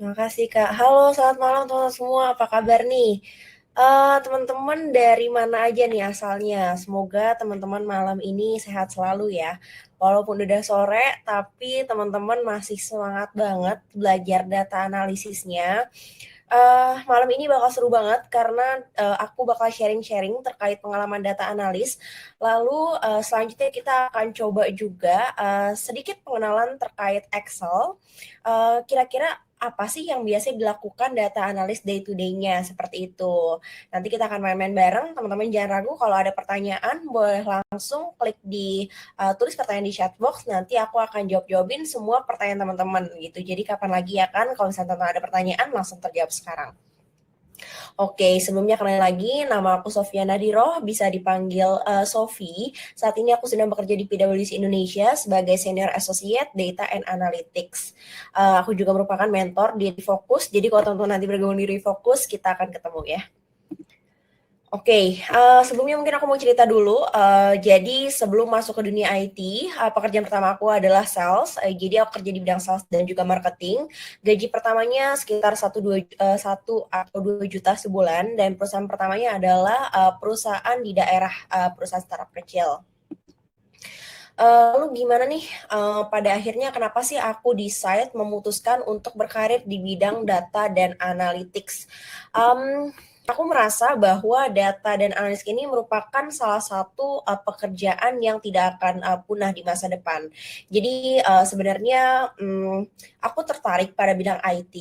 Makasih Kak. Halo, selamat malam teman-teman semua. Apa kabar nih? Teman-teman dari mana aja nih asalnya? Semoga teman-teman malam ini sehat selalu ya. Walaupun udah sore, tapi teman-teman masih semangat banget belajar data analisisnya. Malam ini bakal seru banget karena aku bakal sharing-sharing terkait pengalaman data analis. Lalu selanjutnya kita akan coba juga sedikit pengenalan terkait Excel. Kira-kira apa sih yang biasa dilakukan data analis day to day-nya seperti itu. Nanti kita akan main-main bareng, teman-teman jangan ragu kalau ada pertanyaan boleh langsung klik di tulis pertanyaan di chat box, nanti aku akan jawab-jawabin semua pertanyaan teman-teman gitu. Jadi kapan lagi ya kan kalau misalnya teman-teman ada pertanyaan langsung terjawab sekarang. Oke, sebelumnya kenalin lagi, nama aku Sofia Nadiroh, bisa dipanggil Sofi. Saat ini aku sedang bekerja di PwC Indonesia sebagai Senior Associate Data and Analytics. Aku juga merupakan mentor di Refocus, jadi kalau teman-teman nanti bergabung di Refocus, kita akan ketemu ya. Oke, sebelumnya mungkin aku mau cerita dulu. Jadi sebelum masuk ke dunia IT, pekerjaan pertama aku adalah sales. Jadi aku kerja di bidang sales dan juga marketing. Gaji pertamanya sekitar 1 atau 2 juta sebulan. Dan perusahaan pertamanya adalah perusahaan di daerah, perusahaan startup kecil. Lalu gimana nih, pada akhirnya kenapa sih aku decide memutuskan untuk berkarir di bidang data dan analytics? Aku merasa bahwa data dan analytics ini merupakan salah satu pekerjaan yang tidak akan punah di masa depan. Jadi sebenarnya aku tertarik pada bidang IT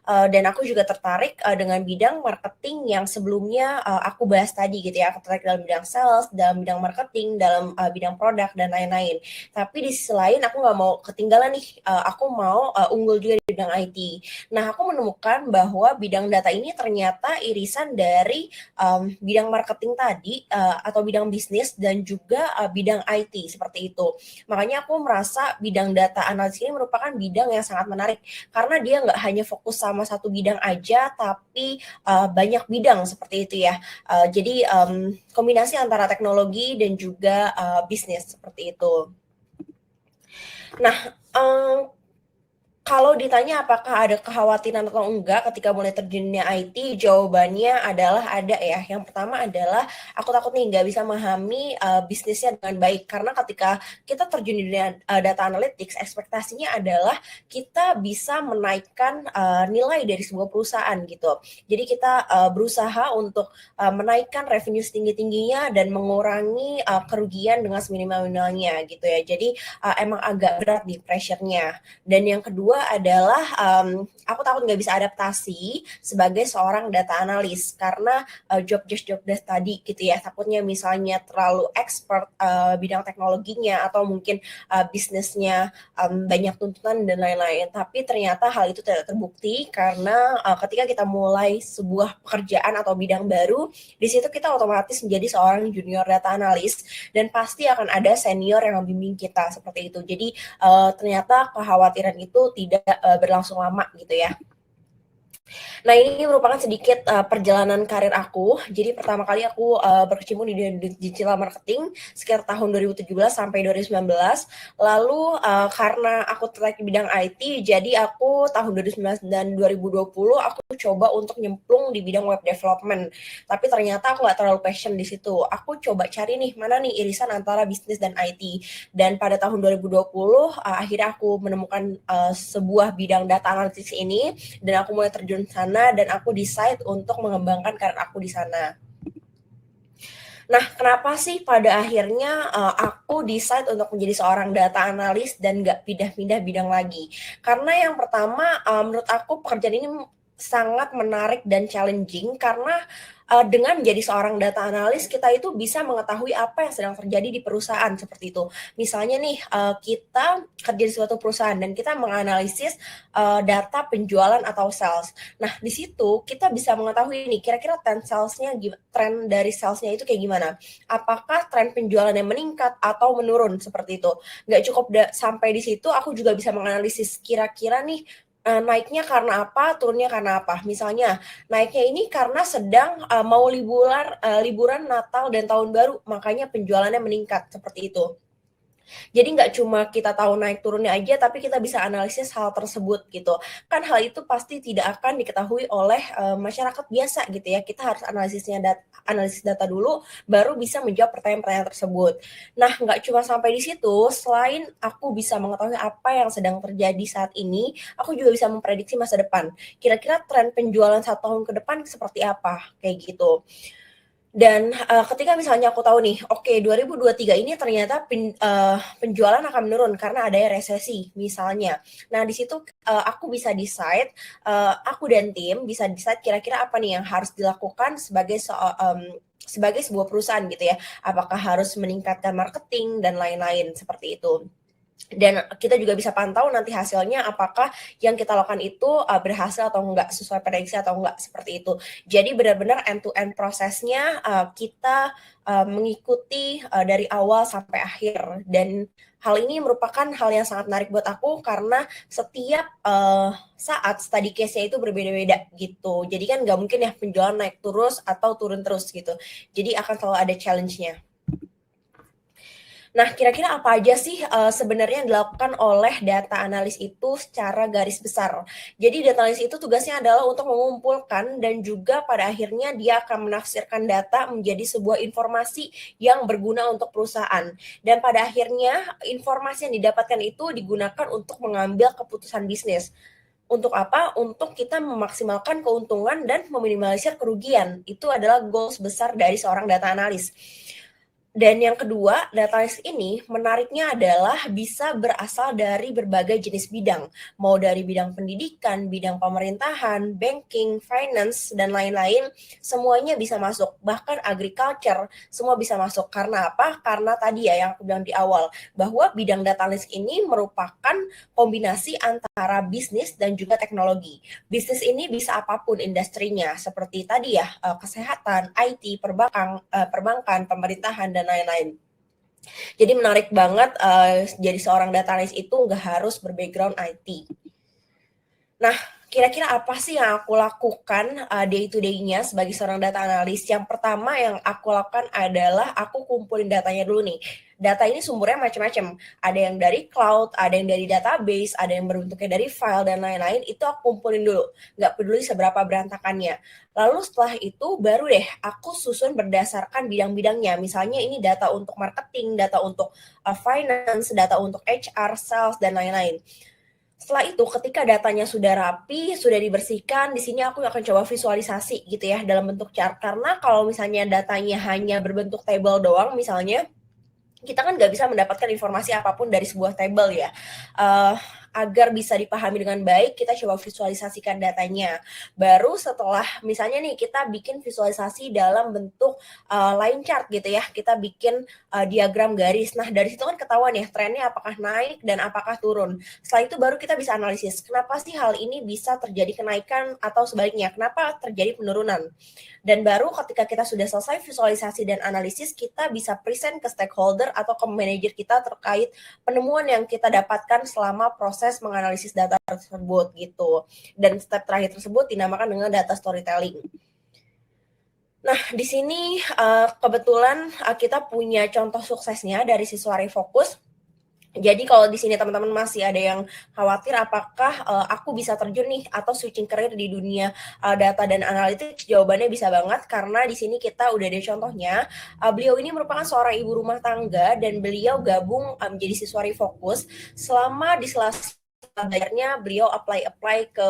dan aku juga tertarik dengan bidang marketing yang sebelumnya aku bahas tadi gitu ya. Aku tertarik dalam bidang sales, dalam bidang marketing, dalam bidang produk dan lain-lain. Tapi di sisi lain aku nggak mau ketinggalan nih. Aku mau unggul juga di bidang IT. Nah, aku menemukan bahwa bidang data ini ternyata irisan dari bidang marketing tadi atau bidang bisnis dan juga bidang IT seperti itu. Makanya aku merasa bidang data analis ini merupakan bidang yang sangat menarik karena dia nggak hanya fokus sama satu bidang aja, tapi banyak bidang seperti itu ya. Jadi kombinasi antara teknologi dan juga bisnis seperti itu. Nah, um, kalau ditanya apakah ada kekhawatiran atau enggak ketika mulai terjun dunia IT, jawabannya adalah ada ya. Yang pertama adalah aku takut nih nggak bisa memahami bisnisnya dengan baik karena ketika kita terjun di dunia data analytics, ekspektasinya adalah kita bisa menaikkan nilai dari sebuah perusahaan gitu. Jadi kita berusaha untuk menaikkan revenue setinggi-tingginya dan mengurangi kerugian dengan seminimal-minimalnya gitu ya. Jadi emang agak berat di pressure-nya. Dan yang kedua adalah aku takut nggak bisa adaptasi sebagai seorang data analis karena job desk tadi gitu ya. Takutnya misalnya terlalu expert bidang teknologinya atau mungkin bisnisnya banyak tuntutan dan lain-lain. Tapi ternyata hal itu tidak terbukti karena ketika kita mulai sebuah pekerjaan atau bidang baru, di situ kita otomatis menjadi seorang junior data analis dan pasti akan ada senior yang membimbing kita seperti itu. Jadi ternyata kekhawatiran itu tidak berlangsung lama gitu ya. Nah, ini merupakan sedikit perjalanan karir aku. Jadi pertama kali aku berkecimpung di digital marketing sekitar tahun 2017 sampai 2019. Lalu karena aku tertarik di bidang IT, jadi aku tahun 2019 dan 2020 aku coba untuk nyemplung di bidang web development. Tapi ternyata aku nggak terlalu passion di situ. Aku coba cari nih mana nih irisan antara bisnis dan IT. Dan pada tahun 2020 akhirnya aku menemukan sebuah bidang data analytics ini dan aku mulai terjun ke sana dan aku decide untuk mengembangkan karir aku di sana. Nah, kenapa sih pada akhirnya aku decide untuk menjadi seorang data analis dan nggak pindah-pindah bidang lagi? Karena yang pertama, menurut aku pekerjaan ini sangat menarik dan challenging karena dengan menjadi seorang data analis kita itu bisa mengetahui apa yang sedang terjadi di perusahaan seperti itu. Misalnya nih kita kerja di suatu perusahaan dan kita menganalisis data penjualan atau sales. Nah, di situ kita bisa mengetahui nih kira-kira tren dari salesnya itu kayak gimana. Apakah tren penjualannya meningkat atau menurun seperti itu. Nggak cukup sampai di situ, aku juga bisa menganalisis kira-kira nih naiknya karena apa, turunnya karena apa. Misalnya, naiknya ini karena sedang mau liburan Natal dan Tahun Baru, makanya penjualannya meningkat seperti itu. Jadi nggak cuma kita tahu naik turunnya aja, tapi kita bisa analisis hal tersebut gitu. Kan hal itu pasti tidak akan diketahui oleh masyarakat biasa gitu ya. Kita harus analisis data dulu, baru bisa menjawab pertanyaan-pertanyaan tersebut. Nah, nggak cuma sampai di situ, selain aku bisa mengetahui apa yang sedang terjadi saat ini, aku juga bisa memprediksi masa depan. Kira-kira tren penjualan 1 tahun ke depan seperti apa, kayak gitu. Dan, ketika misalnya aku tahu nih, oke 2023 ini ternyata penjualan akan menurun karena adanya resesi misalnya. Nah di situ, aku bisa decide, aku dan tim bisa decide kira-kira apa nih yang harus dilakukan sebagai sebuah perusahaan gitu ya. Apakah harus meningkatkan marketing dan lain-lain, seperti itu. Dan kita juga bisa pantau nanti hasilnya apakah yang kita lakukan itu berhasil atau enggak, sesuai prediksi atau enggak, seperti itu. Jadi benar-benar end to end prosesnya kita mengikuti dari awal sampai akhir, dan hal ini merupakan hal yang sangat menarik buat aku karena setiap saat study case-nya itu berbeda-beda gitu. Jadi kan nggak mungkin ya penjualan naik terus atau turun terus gitu. Jadi akan selalu ada challenge-nya. Nah, kira-kira apa aja sih sebenarnya yang dilakukan oleh data analis itu secara garis besar? Jadi data analis itu tugasnya adalah untuk mengumpulkan dan juga pada akhirnya dia akan menafsirkan data menjadi sebuah informasi yang berguna untuk perusahaan. Dan pada akhirnya informasi yang didapatkan itu digunakan untuk mengambil keputusan bisnis. Untuk apa? Untuk kita memaksimalkan keuntungan dan meminimalisir kerugian. Itu adalah goals besar dari seorang data analis. Dan yang kedua, data analis ini menariknya adalah bisa berasal dari berbagai jenis bidang, mau dari bidang pendidikan, bidang pemerintahan, banking, finance, dan lain-lain, semuanya bisa masuk. Bahkan agriculture, semua bisa masuk. Karena apa? Karena tadi ya yang aku bilang di awal, bahwa bidang data analis ini merupakan kombinasi antara bisnis dan juga teknologi. Bisnis ini bisa apapun industrinya, seperti tadi ya, kesehatan, IT, perbankan, pemerintahan, dan lain-lain. Jadi menarik banget jadi seorang data analis itu nggak harus berbackground IT. Nah, kira-kira apa sih yang aku lakukan day to day-nya sebagai seorang data analis? Yang pertama yang aku lakukan adalah aku kumpulin datanya dulu nih. Data ini sumbernya macam-macam. Ada yang dari cloud, ada yang dari database, ada yang berbentuknya dari file, dan lain-lain. Itu aku kumpulin dulu. Nggak peduli seberapa berantakannya. Lalu setelah itu baru deh aku susun berdasarkan bidang-bidangnya. Misalnya ini data untuk marketing, data untuk finance, data untuk HR, sales, dan lain-lain. Setelah itu ketika datanya sudah rapi, sudah dibersihkan, di sini aku akan coba visualisasi gitu ya dalam bentuk chart. Karena kalau misalnya datanya hanya berbentuk table doang misalnya, kita kan nggak bisa mendapatkan informasi apapun dari sebuah table ya. Agar bisa dipahami dengan baik, kita coba visualisasikan datanya. Baru setelah misalnya nih kita bikin visualisasi dalam bentuk line chart gitu ya, kita bikin diagram garis. Nah dari situ kan ketahuan ya trennya apakah naik dan apakah turun. Setelah itu baru kita bisa analisis kenapa sih hal ini bisa terjadi kenaikan atau sebaliknya, kenapa terjadi penurunan. Dan baru ketika kita sudah selesai visualisasi dan analisis, kita bisa present ke stakeholder atau ke manajer kita terkait penemuan yang kita dapatkan selama proses menganalisis data tersebut gitu. Dan step terakhir tersebut dinamakan dengan data storytelling. Nah, di sini kebetulan kita punya contoh suksesnya dari siswa Refocus. Jadi kalau di sini teman-teman masih ada yang khawatir apakah aku bisa terjun nih atau switching career di dunia data dan analitik, jawabannya bisa banget karena di sini kita udah ada contohnya. Beliau ini merupakan seorang ibu rumah tangga dan beliau gabung menjadi siswa Refocus. Selama di sela belajarnya beliau apply ke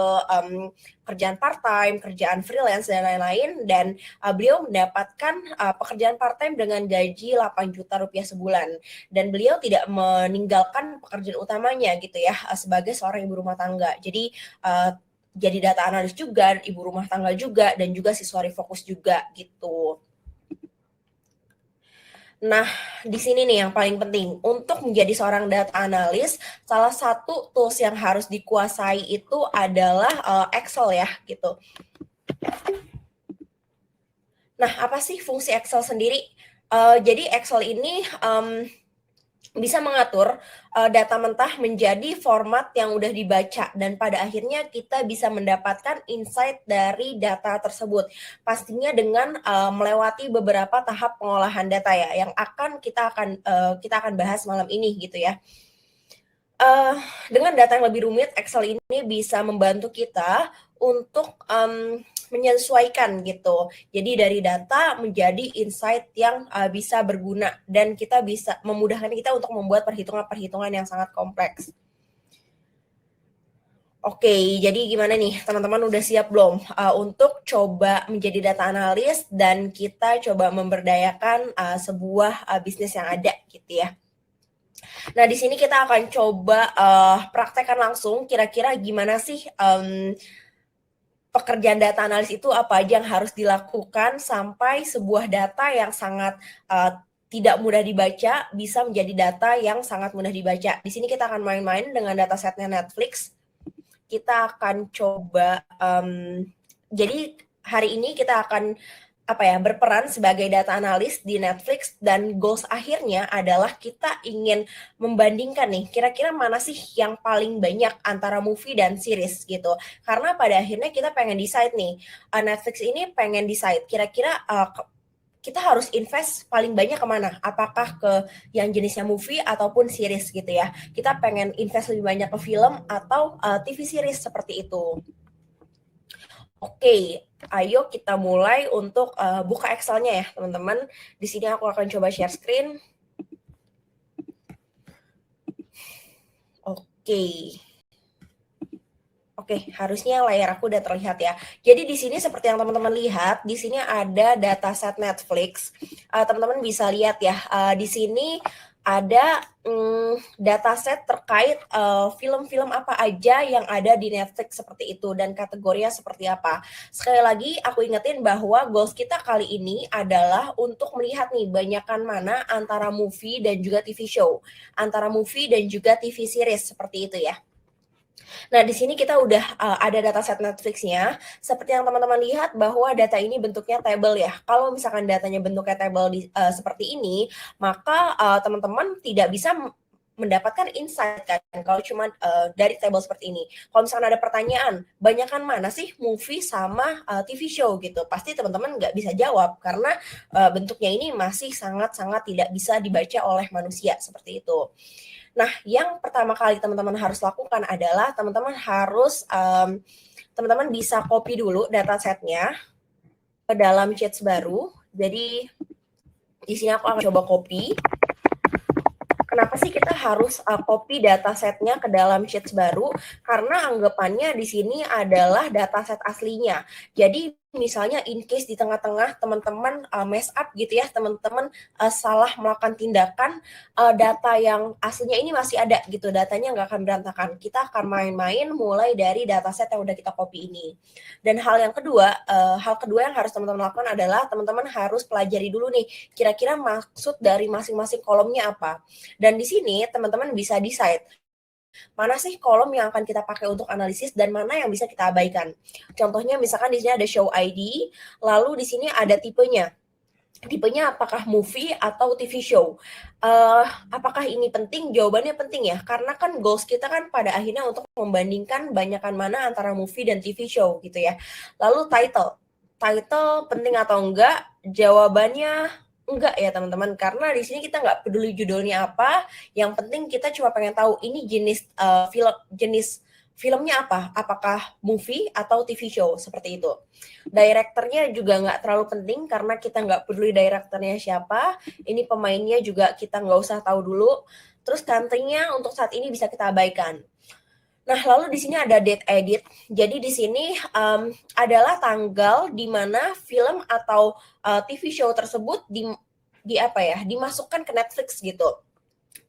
kerjaan part time, kerjaan freelance dan lain-lain, dan beliau mendapatkan pekerjaan part time dengan gaji 8 juta rupiah sebulan, dan beliau tidak meninggalkan pekerjaan utamanya gitu ya sebagai seorang ibu rumah tangga. Jadi jadi data analis juga, ibu rumah tangga juga, dan juga siswa Refocus juga gitu. Nah, di sini nih yang paling penting. Untuk menjadi seorang data analis, salah satu tools yang harus dikuasai itu adalah Excel ya, gitu. Nah, apa sih fungsi Excel sendiri? Jadi Excel ini bisa mengatur data mentah menjadi format yang udah dibaca dan pada akhirnya kita bisa mendapatkan insight dari data tersebut. Pastinya dengan melewati beberapa tahap pengolahan data ya yang kita akan bahas malam ini gitu ya. Dengan data yang lebih rumit, Excel ini bisa membantu kita untuk menyesuaikan gitu. Jadi dari data menjadi insight yang bisa berguna dan kita bisa memudahkan kita untuk membuat perhitungan-perhitungan yang sangat kompleks. Oke, jadi gimana nih teman-teman udah siap belum untuk coba menjadi data analis dan kita coba memberdayakan sebuah bisnis yang ada gitu ya. Nah, di sini kita akan coba praktekkan langsung kira-kira gimana sih pekerjaan data analis itu apa aja yang harus dilakukan sampai sebuah data yang sangat tidak mudah dibaca bisa menjadi data yang sangat mudah dibaca. Di sini kita akan main-main dengan datasetnya Netflix. Kita akan coba jadi hari ini kita akan berperan sebagai data analis di Netflix dan goals akhirnya adalah kita ingin membandingkan nih kira-kira mana sih yang paling banyak antara movie dan series gitu. Karena pada akhirnya kita pengen decide nih Netflix ini pengen decide kira-kira kita harus invest paling banyak kemana? Apakah ke yang jenisnya movie ataupun series gitu ya. Kita pengen invest lebih banyak ke film atau TV series seperti itu. Oke, ayo kita mulai untuk buka Excel-nya ya, teman-teman. Di sini aku akan coba share screen. Oke, harusnya layar aku udah terlihat ya. Jadi di sini seperti yang teman-teman lihat, di sini ada dataset Netflix. Teman-teman bisa lihat ya, di sini ada dataset terkait film-film apa aja yang ada di Netflix seperti itu dan kategorinya seperti apa. Sekali lagi aku ingetin bahwa goals kita kali ini adalah untuk melihat nih banyakan mana antara movie dan juga TV show, antara movie dan juga TV series seperti itu ya. Nah, di sini kita udah ada dataset Netflix-nya. Seperti yang teman-teman lihat bahwa data ini bentuknya table ya. Kalau misalkan datanya bentuknya table seperti ini, maka teman-teman tidak bisa mendapatkan insight kan kalau cuma dari table seperti ini. Kalau misalkan ada pertanyaan, banyakan mana sih movie sama TV show gitu? Pasti teman-teman nggak bisa jawab karena bentuknya ini masih sangat-sangat tidak bisa dibaca oleh manusia seperti itu. Nah, yang pertama kali teman-teman harus lakukan adalah teman-teman harus teman-teman bisa copy dulu datasetnya ke dalam sheets baru. Jadi di sini aku akan coba copy. Kenapa sih kita harus copy datasetnya ke dalam sheets baru? Karena anggapannya di sini adalah dataset aslinya. Jadi misalnya in case di tengah-tengah teman-teman mess up gitu ya, teman-teman salah melakukan tindakan, data yang aslinya ini masih ada gitu, datanya nggak akan berantakan. Kita akan main-main mulai dari dataset yang udah kita copy ini. Dan hal kedua yang harus teman-teman lakukan adalah teman-teman harus pelajari dulu nih, kira-kira maksud dari masing-masing kolomnya apa. Dan di sini teman-teman bisa decide mana sih kolom yang akan kita pakai untuk analisis dan mana yang bisa kita abaikan. Contohnya misalkan di sini ada show ID, lalu di sini ada tipenya. Tipenya apakah movie atau TV show? Apakah ini penting? Jawabannya penting ya, karena kan goals kita kan pada akhirnya untuk membandingkan banyakan mana antara movie dan TV show gitu ya. Lalu title penting atau enggak? Jawabannya enggak ya teman-teman, karena di sini kita nggak peduli judulnya apa, yang penting kita cuma pengen tahu ini jenis filmnya apa, apakah movie atau TV show seperti itu. Direkturnya juga nggak terlalu penting karena kita nggak peduli direkturnya siapa, ini pemainnya juga kita nggak usah tahu dulu. Terus country-nya untuk saat ini bisa kita abaikan. Nah, lalu di sini ada date edit. Jadi di sini adalah tanggal di mana film atau TV show tersebut dimasukkan ke Netflix gitu.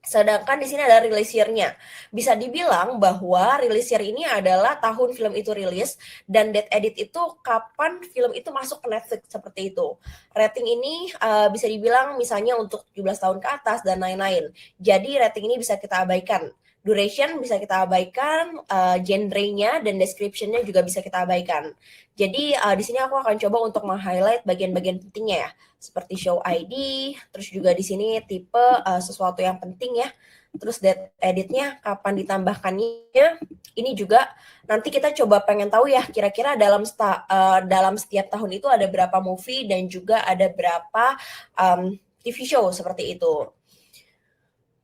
Sedangkan di sini ada release year-nya. Bisa dibilang bahwa release year ini adalah tahun film itu rilis dan date edit itu kapan film itu masuk ke Netflix seperti itu. Rating ini bisa dibilang misalnya untuk 17 tahun ke atas dan lain-lain. Jadi rating ini bisa kita abaikan. Duration bisa kita abaikan, genre-nya dan description-nya juga bisa kita abaikan. Jadi di sini aku akan coba untuk meng-highlight bagian-bagian pentingnya ya, seperti show ID, terus juga di sini tipe sesuatu yang penting ya, terus date edit-nya, kapan ditambahkannya. Ini juga nanti kita coba pengen tahu ya, kira-kira dalam setiap tahun itu ada berapa movie dan juga ada berapa TV show seperti itu.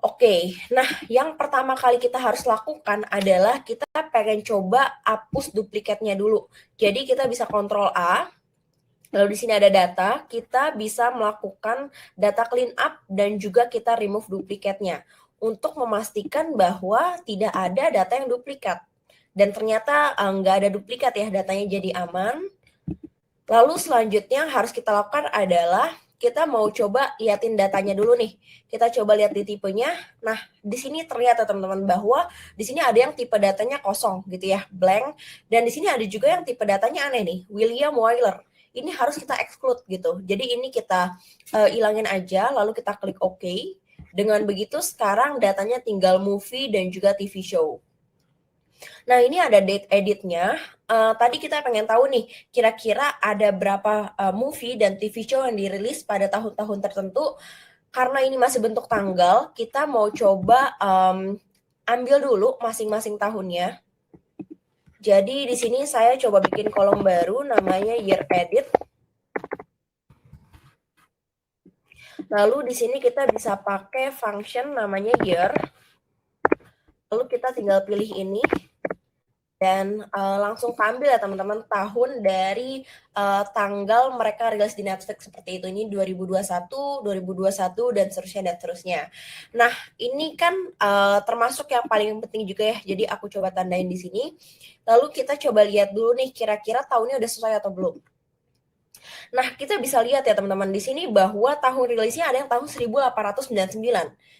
Oke, nah yang pertama kali kita harus lakukan adalah kita pengen coba hapus duplikatnya dulu. Jadi kita bisa kontrol A, lalu di sini ada data, kita bisa melakukan data clean up dan juga kita remove duplikatnya untuk memastikan bahwa tidak ada data yang duplikat. Dan ternyata nggak ada duplikat ya, datanya jadi aman. Lalu selanjutnya harus kita lakukan adalah kita mau coba liatin datanya dulu nih. Kita coba lihat di tipenya. Nah, di sini terlihat ya teman-teman bahwa di sini ada yang tipe datanya kosong gitu ya, blank. Dan di sini ada juga yang tipe datanya aneh nih, William Wyler. Ini harus kita exclude gitu. Jadi ini kita ilangin aja, lalu kita klik OK. Dengan begitu sekarang datanya tinggal movie dan juga TV show. Nah, ini ada date editnya. Tadi kita pengen tahu nih, kira-kira ada berapa movie dan TV show yang dirilis pada tahun-tahun tertentu. Karena ini masih bentuk tanggal, kita mau coba ambil dulu masing-masing tahunnya. Jadi di sini saya coba bikin kolom baru namanya year edit. Lalu di sini kita bisa pakai function namanya year. Lalu kita tinggal pilih ini. Dan langsung ambil ya teman-teman tahun dari tanggal mereka rilis di Netflix seperti itu. Ini 2021, 2021 dan seterusnya. Nah, ini kan termasuk yang paling penting juga ya. Jadi aku coba tandain di sini. Lalu kita coba lihat dulu nih kira-kira tahunnya udah sesuai atau belum. Nah, kita bisa lihat ya teman-teman di sini bahwa tahun rilisnya ada yang tahun 1899.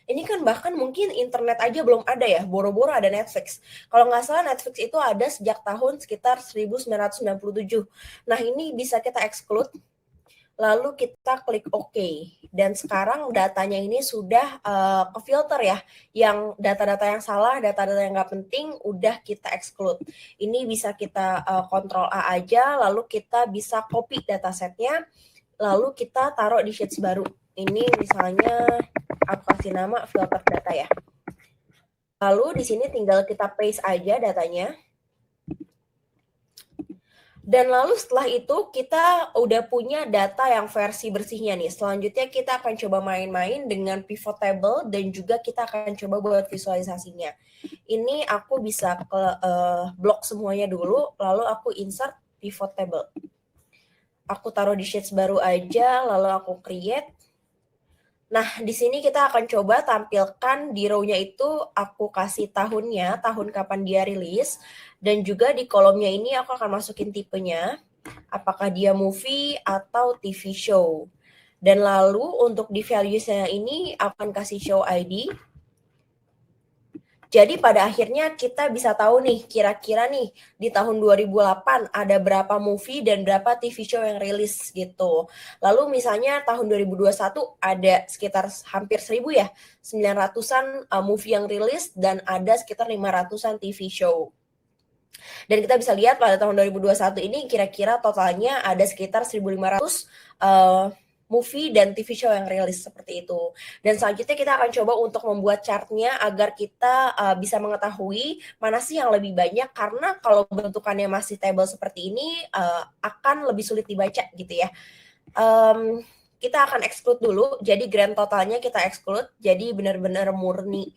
Ini kan bahkan mungkin internet aja belum ada ya, boro-boro ada Netflix. Kalau nggak salah Netflix itu ada sejak tahun sekitar 1997. Nah, ini bisa kita exclude. Lalu kita klik OK. Dan sekarang datanya ini sudah ke-filter ya. Yang data-data yang salah, data-data yang nggak penting, udah kita exclude. Ini bisa kita kontrol A aja, lalu kita bisa copy datasetnya, lalu kita taruh di sheets baru. Ini misalnya aku kasih nama filter data ya. Lalu di sini tinggal kita paste aja datanya. Dan lalu setelah itu kita udah punya data yang versi bersihnya nih. Selanjutnya kita akan coba main-main dengan pivot table dan juga kita akan coba buat visualisasinya. Ini aku bisa blok semuanya dulu, lalu aku insert pivot table. Aku taruh di sheets baru aja, lalu aku create. Nah, di sini kita akan coba tampilkan di row-nya itu aku kasih tahunnya, tahun kapan dia rilis, dan juga di kolomnya ini aku akan masukin tipenya, apakah dia movie atau TV show. Dan lalu untuk di values-nya ini akan kasih show ID. Jadi pada akhirnya kita bisa tahu nih, kira-kira nih di tahun 2008 ada berapa movie dan berapa TV show yang rilis gitu. Lalu misalnya tahun 2021 ada sekitar hampir 1000 ya, 900-an movie yang rilis dan ada sekitar 500-an TV show. Dan kita bisa lihat pada tahun 2021 ini kira-kira totalnya ada sekitar 1500 movie dan TV show yang rilis seperti itu. Dan selanjutnya kita akan coba untuk membuat chartnya agar kita bisa mengetahui mana sih yang lebih banyak, karena kalau bentukannya masih table seperti ini akan lebih sulit dibaca gitu ya. Kita akan exclude dulu, jadi grand totalnya kita exclude, jadi benar-benar murni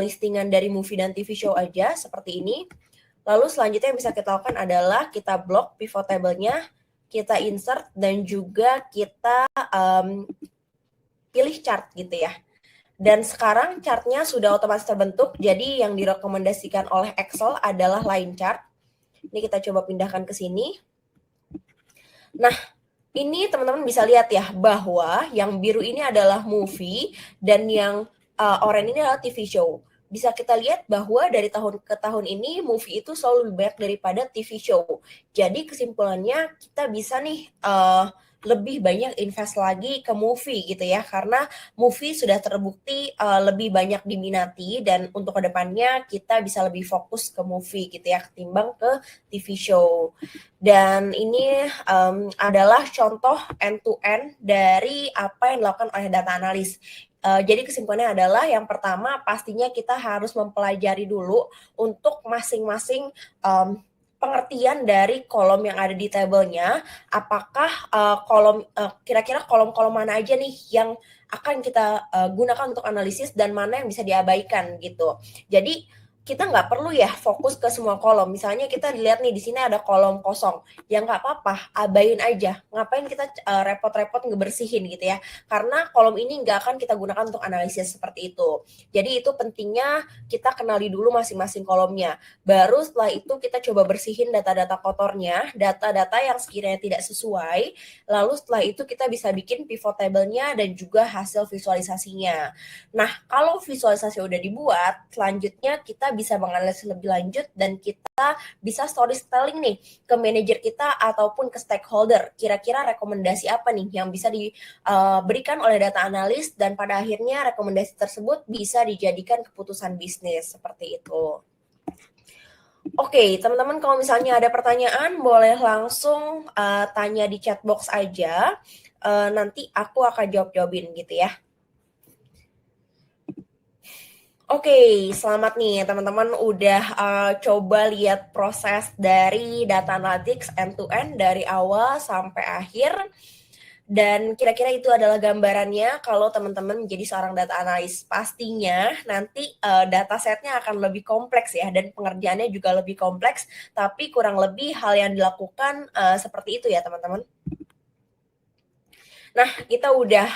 listingan dari movie dan TV show aja seperti ini. Lalu selanjutnya yang bisa kita lakukan adalah kita blok pivot table-nya, kita insert dan juga kita pilih chart gitu ya. Dan sekarang chartnya sudah otomatis terbentuk, jadi yang direkomendasikan oleh Excel adalah line chart. Ini kita coba pindahkan ke sini. Nah, ini teman-teman bisa lihat ya bahwa yang biru ini adalah movie dan yang oranye ini adalah TV show. Bisa kita lihat bahwa dari tahun ke tahun ini movie itu selalu lebih banyak daripada TV show. Jadi kesimpulannya kita bisa nih lebih banyak invest lagi ke movie gitu ya, karena movie sudah terbukti lebih banyak diminati, dan untuk kedepannya kita bisa lebih fokus ke movie gitu ya ketimbang ke TV show. Dan ini adalah contoh end to end dari apa yang dilakukan oleh data analis. Jadi kesimpulannya adalah yang pertama pastinya kita harus mempelajari dulu untuk masing-masing pengertian dari kolom yang ada di tabelnya. Apakah kira-kira kolom-kolom mana aja nih yang akan kita gunakan untuk analisis dan mana yang bisa diabaikan gitu. Jadi kita nggak perlu ya fokus ke semua kolom. Misalnya kita lihat nih di sini ada kolom kosong, ya nggak apa-apa, abain aja. Ngapain kita repot-repot ngebersihin gitu ya? Karena kolom ini nggak akan kita gunakan untuk analisis seperti itu. Jadi itu pentingnya kita kenali dulu masing-masing kolomnya. Baru setelah itu kita coba bersihin data-data kotornya, data-data yang sekiranya tidak sesuai. Lalu setelah itu kita bisa bikin pivot table-nya dan juga hasil visualisasinya. Nah, kalau visualisasi udah dibuat, selanjutnya kita bisa menganalisis lebih lanjut dan kita bisa storytelling nih ke manajer kita ataupun ke stakeholder. Kira-kira rekomendasi apa nih yang bisa diberikan oleh data analis dan pada akhirnya rekomendasi tersebut bisa dijadikan keputusan bisnis seperti itu. Oke, teman-teman kalau misalnya ada pertanyaan boleh langsung tanya di chat box aja. Nanti aku akan jawab-jawabin gitu ya. Oke, selamat nih teman-teman udah coba lihat proses dari data analytics end to end dari awal sampai akhir. Dan kira-kira itu adalah gambarannya kalau teman-teman menjadi seorang data analis. Pastinya nanti data setnya akan lebih kompleks ya, dan pengerjaannya juga lebih kompleks, tapi kurang lebih hal yang dilakukan seperti itu ya teman-teman. Nah, kita udah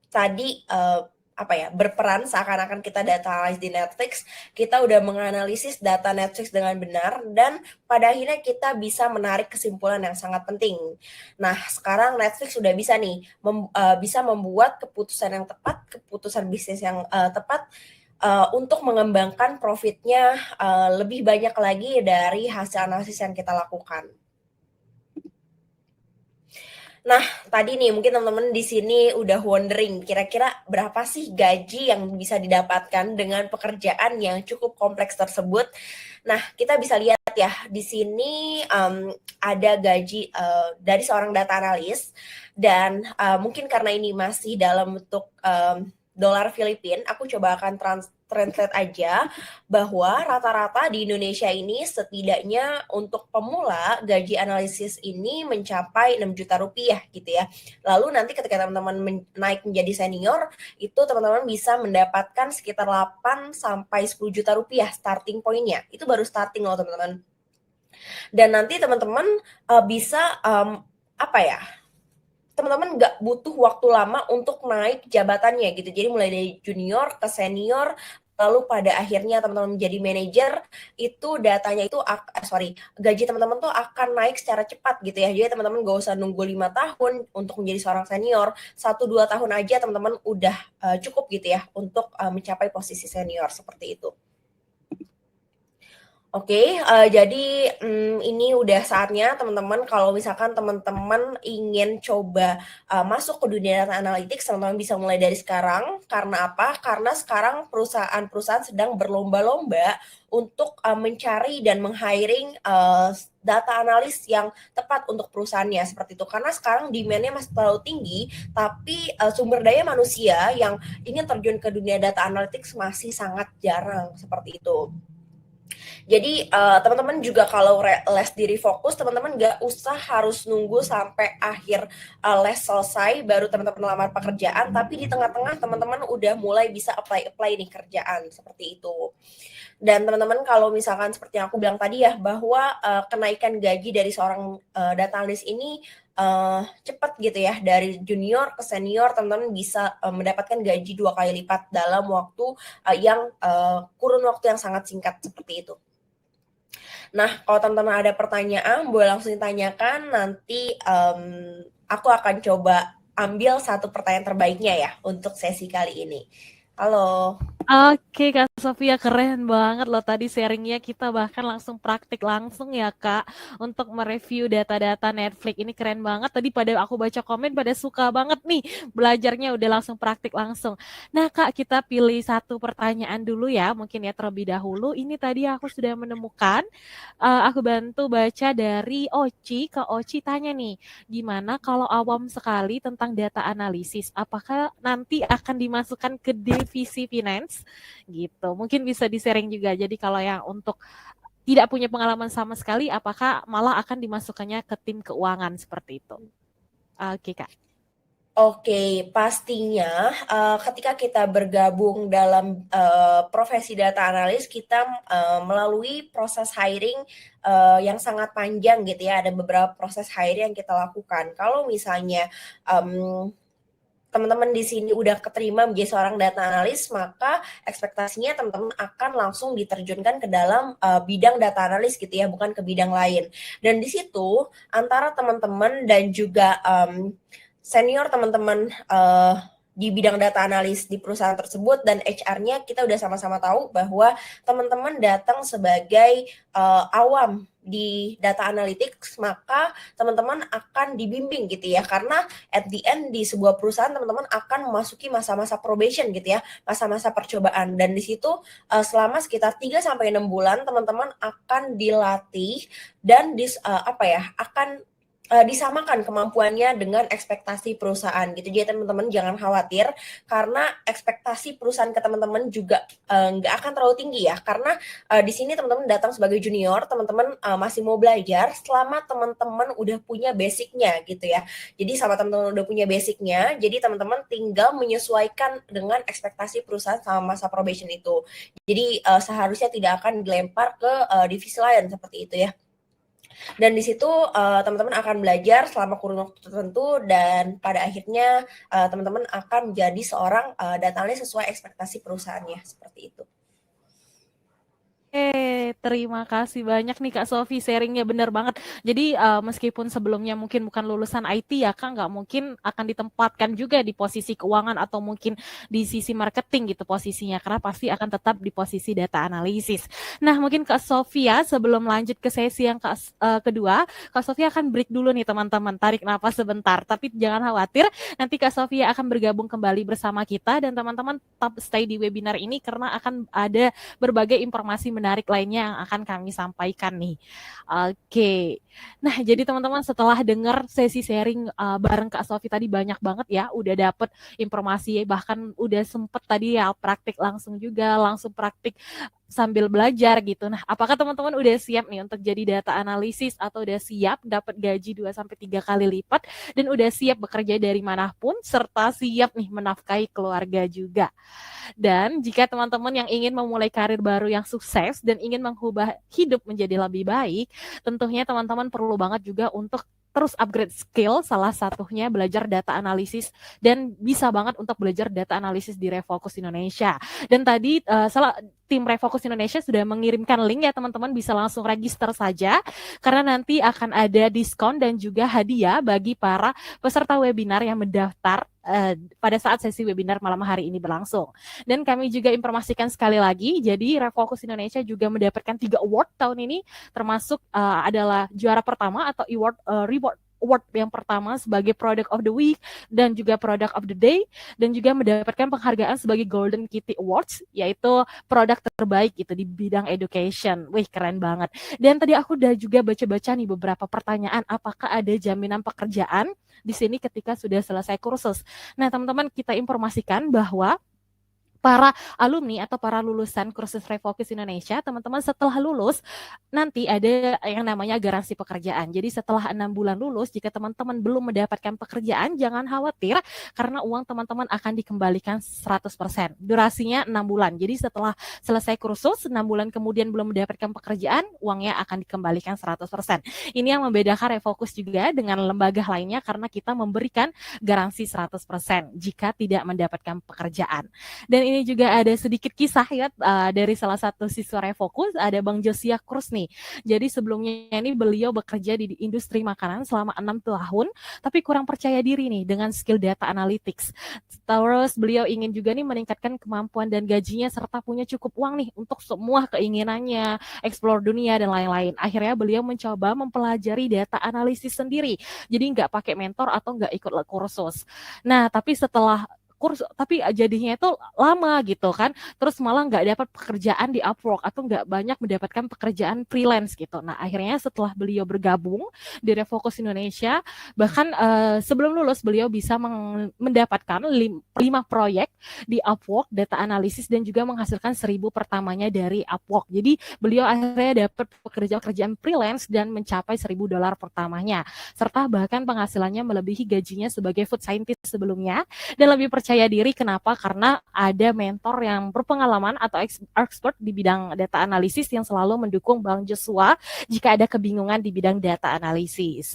tadi berperan seakan-akan kita data analis di Netflix, kita udah menganalisis data Netflix dengan benar, dan pada akhirnya kita bisa menarik kesimpulan yang sangat penting. Nah, sekarang Netflix sudah bisa nih, bisa membuat keputusan yang tepat, keputusan bisnis yang tepat, untuk mengembangkan profitnya lebih banyak lagi dari hasil analisis yang kita lakukan. Nah, tadi nih mungkin teman-teman di sini udah wondering kira-kira berapa sih gaji yang bisa didapatkan dengan pekerjaan yang cukup kompleks tersebut. Nah, kita bisa lihat ya di sini ada gaji dari seorang data analis, dan mungkin karena ini masih dalam bentuk dolar Filipin, aku coba akan translate aja bahwa rata-rata di Indonesia ini setidaknya untuk pemula gaji analisis ini mencapai 6 juta rupiah gitu ya. Lalu nanti ketika teman-teman naik menjadi senior, itu teman-teman bisa mendapatkan sekitar 8 sampai 10 juta rupiah starting point-nya. Itu baru starting loh teman-teman. Dan nanti teman-teman bisa teman-teman nggak butuh waktu lama untuk naik jabatannya gitu. Jadi mulai dari junior ke senior, lalu pada akhirnya teman-teman menjadi manajer, itu datanya itu gaji teman-teman tuh akan naik secara cepat gitu ya. Jadi teman-teman nggak usah nunggu 5 tahun untuk menjadi seorang senior, 1-2 tahun aja teman-teman udah cukup gitu ya untuk mencapai posisi senior seperti itu. Oke, jadi ini udah saatnya teman-teman kalau misalkan teman-teman ingin coba masuk ke dunia data analytics, teman-teman bisa mulai dari sekarang. Karena apa? Karena sekarang perusahaan-perusahaan sedang berlomba-lomba untuk mencari dan meng-hiring data analis yang tepat untuk perusahaannya seperti itu. Karena sekarang demand-nya masih terlalu tinggi, tapi sumber daya manusia yang ingin terjun ke dunia data analytics masih sangat jarang seperti itu. Jadi teman-teman juga kalau les diri fokus, teman-teman nggak usah harus nunggu sampai akhir les selesai baru teman-teman lamar pekerjaan, tapi di tengah-tengah teman-teman udah mulai bisa apply nih kerjaan seperti itu. Dan teman-teman kalau misalkan seperti yang aku bilang tadi ya, bahwa kenaikan gaji dari seorang data analis ini cepat gitu ya, dari junior ke senior teman-teman bisa mendapatkan gaji 2 kali lipat dalam waktu yang kurun waktu yang sangat singkat seperti itu. Nah, kalau teman-teman ada pertanyaan, boleh langsung ditanyakan. Nanti aku akan coba ambil satu pertanyaan terbaiknya ya untuk sesi kali ini. Halo. Oke Kak Sofia, keren banget loh tadi sharingnya, kita bahkan langsung praktik langsung ya Kak untuk mereview data-data Netflix. Ini keren banget, tadi pada aku baca komen pada suka banget nih belajarnya udah langsung praktik langsung. Nah Kak, kita pilih satu pertanyaan dulu ya mungkin ya terlebih dahulu. Ini tadi aku sudah menemukan, aku bantu baca dari Oci. Kak Oci tanya nih, gimana kalau awam sekali tentang data analisis? Apakah nanti akan dimasukkan ke divisi finance? Gitu. Mungkin bisa di-sharing juga. Jadi kalau yang untuk tidak punya pengalaman sama sekali, apakah malah akan dimasukkannya ke tim keuangan seperti itu? Oke, Kak. Oke, pastinya ketika kita bergabung dalam profesi data analis, kita melalui proses hiring yang sangat panjang gitu ya. Ada beberapa proses hiring yang kita lakukan. Kalau misalnya teman-teman di sini udah keterima menjadi seorang data analis, maka ekspektasinya teman-teman akan langsung diterjunkan ke dalam bidang data analis gitu ya, bukan ke bidang lain. Dan di situ antara teman-teman dan juga senior teman-teman di bidang data analis di perusahaan tersebut dan HR-nya, kita udah sama-sama tahu bahwa teman-teman datang sebagai awam di data analytics, maka teman-teman akan dibimbing gitu ya, karena at the end di sebuah perusahaan teman-teman akan memasuki masa-masa probation gitu ya, masa-masa percobaan, dan di situ selama sekitar 3 sampai 6 bulan teman-teman akan dilatih dan akan disamakan kemampuannya dengan ekspektasi perusahaan gitu. Jadi teman-teman jangan khawatir karena ekspektasi perusahaan ke teman-teman juga nggak akan terlalu tinggi ya, karena di sini teman-teman datang sebagai junior, teman-teman masih mau belajar selama teman-teman udah punya basicnya gitu ya. Jadi sama teman-teman udah punya basicnya, jadi teman-teman tinggal menyesuaikan dengan ekspektasi perusahaan sama masa probation itu. Jadi seharusnya tidak akan dilempar ke divisi lain seperti itu ya. Dan di situ teman-teman akan belajar selama kurun waktu tertentu, dan pada akhirnya teman-teman akan menjadi seorang data analis sesuai ekspektasi perusahaannya seperti itu. Terima kasih banyak nih Kak Sofi, sharingnya bener banget. Jadi meskipun sebelumnya mungkin bukan lulusan IT ya Kak, nggak mungkin akan ditempatkan juga di posisi keuangan atau mungkin di sisi marketing gitu posisinya, karena pasti akan tetap di posisi data analisis. Nah mungkin Kak Sofi ya, sebelum lanjut ke sesi yang kedua, Kak Sofi akan break dulu nih teman-teman, tarik nafas sebentar. Tapi jangan khawatir, nanti Kak Sofi akan bergabung kembali bersama kita, dan teman-teman tetap stay di webinar ini karena akan ada berbagai informasi menarik lainnya yang akan kami sampaikan nih. Oke. Nah, jadi teman-teman setelah dengar sesi sharing bareng Kak Sofi tadi banyak banget ya, udah dapet informasi, bahkan udah sempet tadi ya praktik langsung juga, langsung praktik sambil belajar gitu. Nah, apakah teman-teman udah siap nih untuk jadi data analisis atau udah siap dapat gaji 2 sampai 3 kali lipat dan udah siap bekerja dari manapun serta siap nih menafkahi keluarga juga. Dan jika teman-teman yang ingin memulai karir baru yang sukses dan ingin mengubah hidup menjadi lebih baik, tentunya teman-teman perlu banget juga untuk terus upgrade skill, salah satunya belajar data analisis, dan bisa banget untuk belajar data analisis di Refocus Indonesia. Dan tadi tim Refocus Indonesia sudah mengirimkan link ya teman-teman, bisa langsung register saja karena nanti akan ada diskon dan juga hadiah bagi para peserta webinar yang mendaftar pada saat sesi webinar malam hari ini berlangsung. Dan kami juga informasikan sekali lagi, jadi Refocus Indonesia juga mendapatkan 3 award tahun ini, termasuk adalah juara pertama atau award yang pertama sebagai Product of the Week dan juga Product of the Day, dan juga mendapatkan penghargaan sebagai Golden Kitty Awards, yaitu produk terbaik gitu di bidang education. Wih, keren banget. Dan tadi aku udah juga baca-baca nih beberapa pertanyaan, apakah ada jaminan pekerjaan di sini ketika sudah selesai kursus. Nah, teman-teman, kita informasikan bahwa para alumni atau para lulusan kursus Refocus Indonesia, teman-teman setelah lulus nanti ada yang namanya garansi pekerjaan. Jadi setelah 6 bulan lulus, jika teman-teman belum mendapatkan pekerjaan, jangan khawatir karena uang teman-teman akan dikembalikan 100%. Durasinya 6 bulan. Jadi setelah selesai kursus, 6 bulan kemudian belum mendapatkan pekerjaan, uangnya akan dikembalikan 100%. Ini yang membedakan Refocus juga dengan lembaga lainnya karena kita memberikan garansi 100% jika tidak mendapatkan pekerjaan. Dan ini ini juga ada sedikit kisah ya dari salah satu siswa Refokus, ada Bang Josia Cruz nih. Jadi sebelumnya ini beliau bekerja di industri makanan selama 6 tahun, tapi kurang percaya diri nih dengan skill data analytics. Terus beliau ingin juga nih meningkatkan kemampuan dan gajinya serta punya cukup uang nih untuk semua keinginannya, explore dunia dan lain-lain. Akhirnya beliau mencoba mempelajari data analisis sendiri. Jadi nggak pakai mentor atau nggak ikut kursus. Nah, tapi setelah tapi jadinya itu lama gitu kan, terus malah nggak dapat pekerjaan di Upwork atau nggak banyak mendapatkan pekerjaan freelance gitu. Nah akhirnya setelah beliau bergabung di Refocus Indonesia, bahkan sebelum lulus beliau bisa mendapatkan 5 proyek di Upwork data analisis dan juga menghasilkan 1.000 pertamanya dari Upwork. Jadi beliau akhirnya dapat pekerjaan freelance dan mencapai $1.000 pertamanya, serta bahkan penghasilannya melebihi gajinya sebagai food scientist sebelumnya. Dan lebih percaya diri, kenapa? Karena ada mentor yang berpengalaman atau expert di bidang data analisis yang selalu mendukung Bang Joshua jika ada kebingungan di bidang data analisis.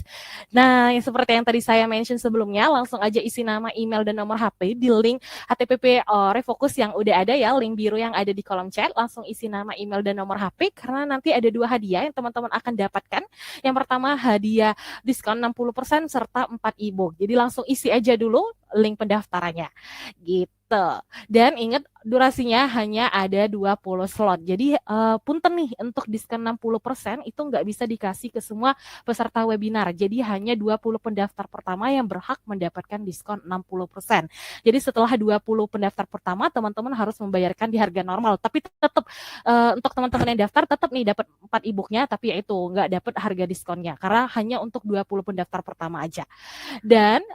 Nah, yang seperti yang tadi saya mention sebelumnya, langsung aja isi nama, email, dan nomor HP di link HTTP Refocus yang udah ada ya, link biru yang ada di kolom chat. Langsung isi nama, email, dan nomor HP karena nanti ada 2 hadiah yang teman-teman akan dapatkan. Yang pertama hadiah diskon 60% serta 4 e-book. Jadi langsung isi aja dulu link pendaftarannya gitu. Dan ingat durasinya hanya ada 20 slot. Jadi punten nih, untuk diskon 60% itu nggak bisa dikasih ke semua peserta webinar. Jadi hanya 20 pendaftar pertama yang berhak mendapatkan diskon 60%. Jadi setelah 20 pendaftar pertama, teman-teman harus membayarkan di harga normal. Tapi tetap untuk teman-teman yang daftar tetap nih dapat 4 e-booknya, tapi ya itu nggak dapat harga diskonnya karena hanya untuk 20 pendaftar pertama aja. Dan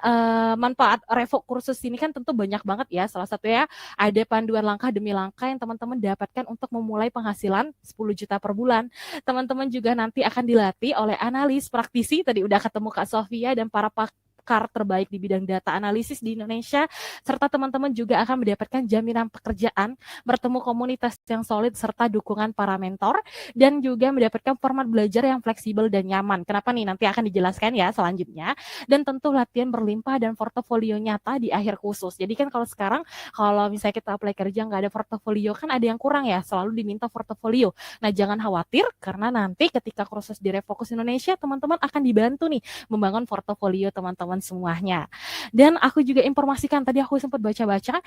manfaat Revo kursus ini kan tentu banyak banget ya. Salah satunya ada panduan langkah demi langkah yang teman-teman dapatkan untuk memulai penghasilan 10 juta per bulan. Teman-teman juga nanti akan dilatih oleh analis praktisi, tadi udah ketemu Kak Sofia, dan para pakar terbaik di bidang data analisis di Indonesia, serta teman-teman juga akan mendapatkan jaminan pekerjaan, bertemu komunitas yang solid, serta dukungan para mentor, dan juga mendapatkan format belajar yang fleksibel dan nyaman. Kenapa nih? Nanti akan dijelaskan ya selanjutnya. Dan tentu latihan berlimpah dan portofolio nyata di akhir kursus. Jadi kan kalau sekarang, kalau misalnya kita apply kerja nggak ada portofolio, kan ada yang kurang ya, selalu diminta portofolio. Nah jangan khawatir, karena nanti ketika kursus di Refocus Indonesia, teman-teman akan dibantu nih membangun portofolio teman-teman semuanya. Dan aku juga informasikan, tadi aku sempat baca-baca,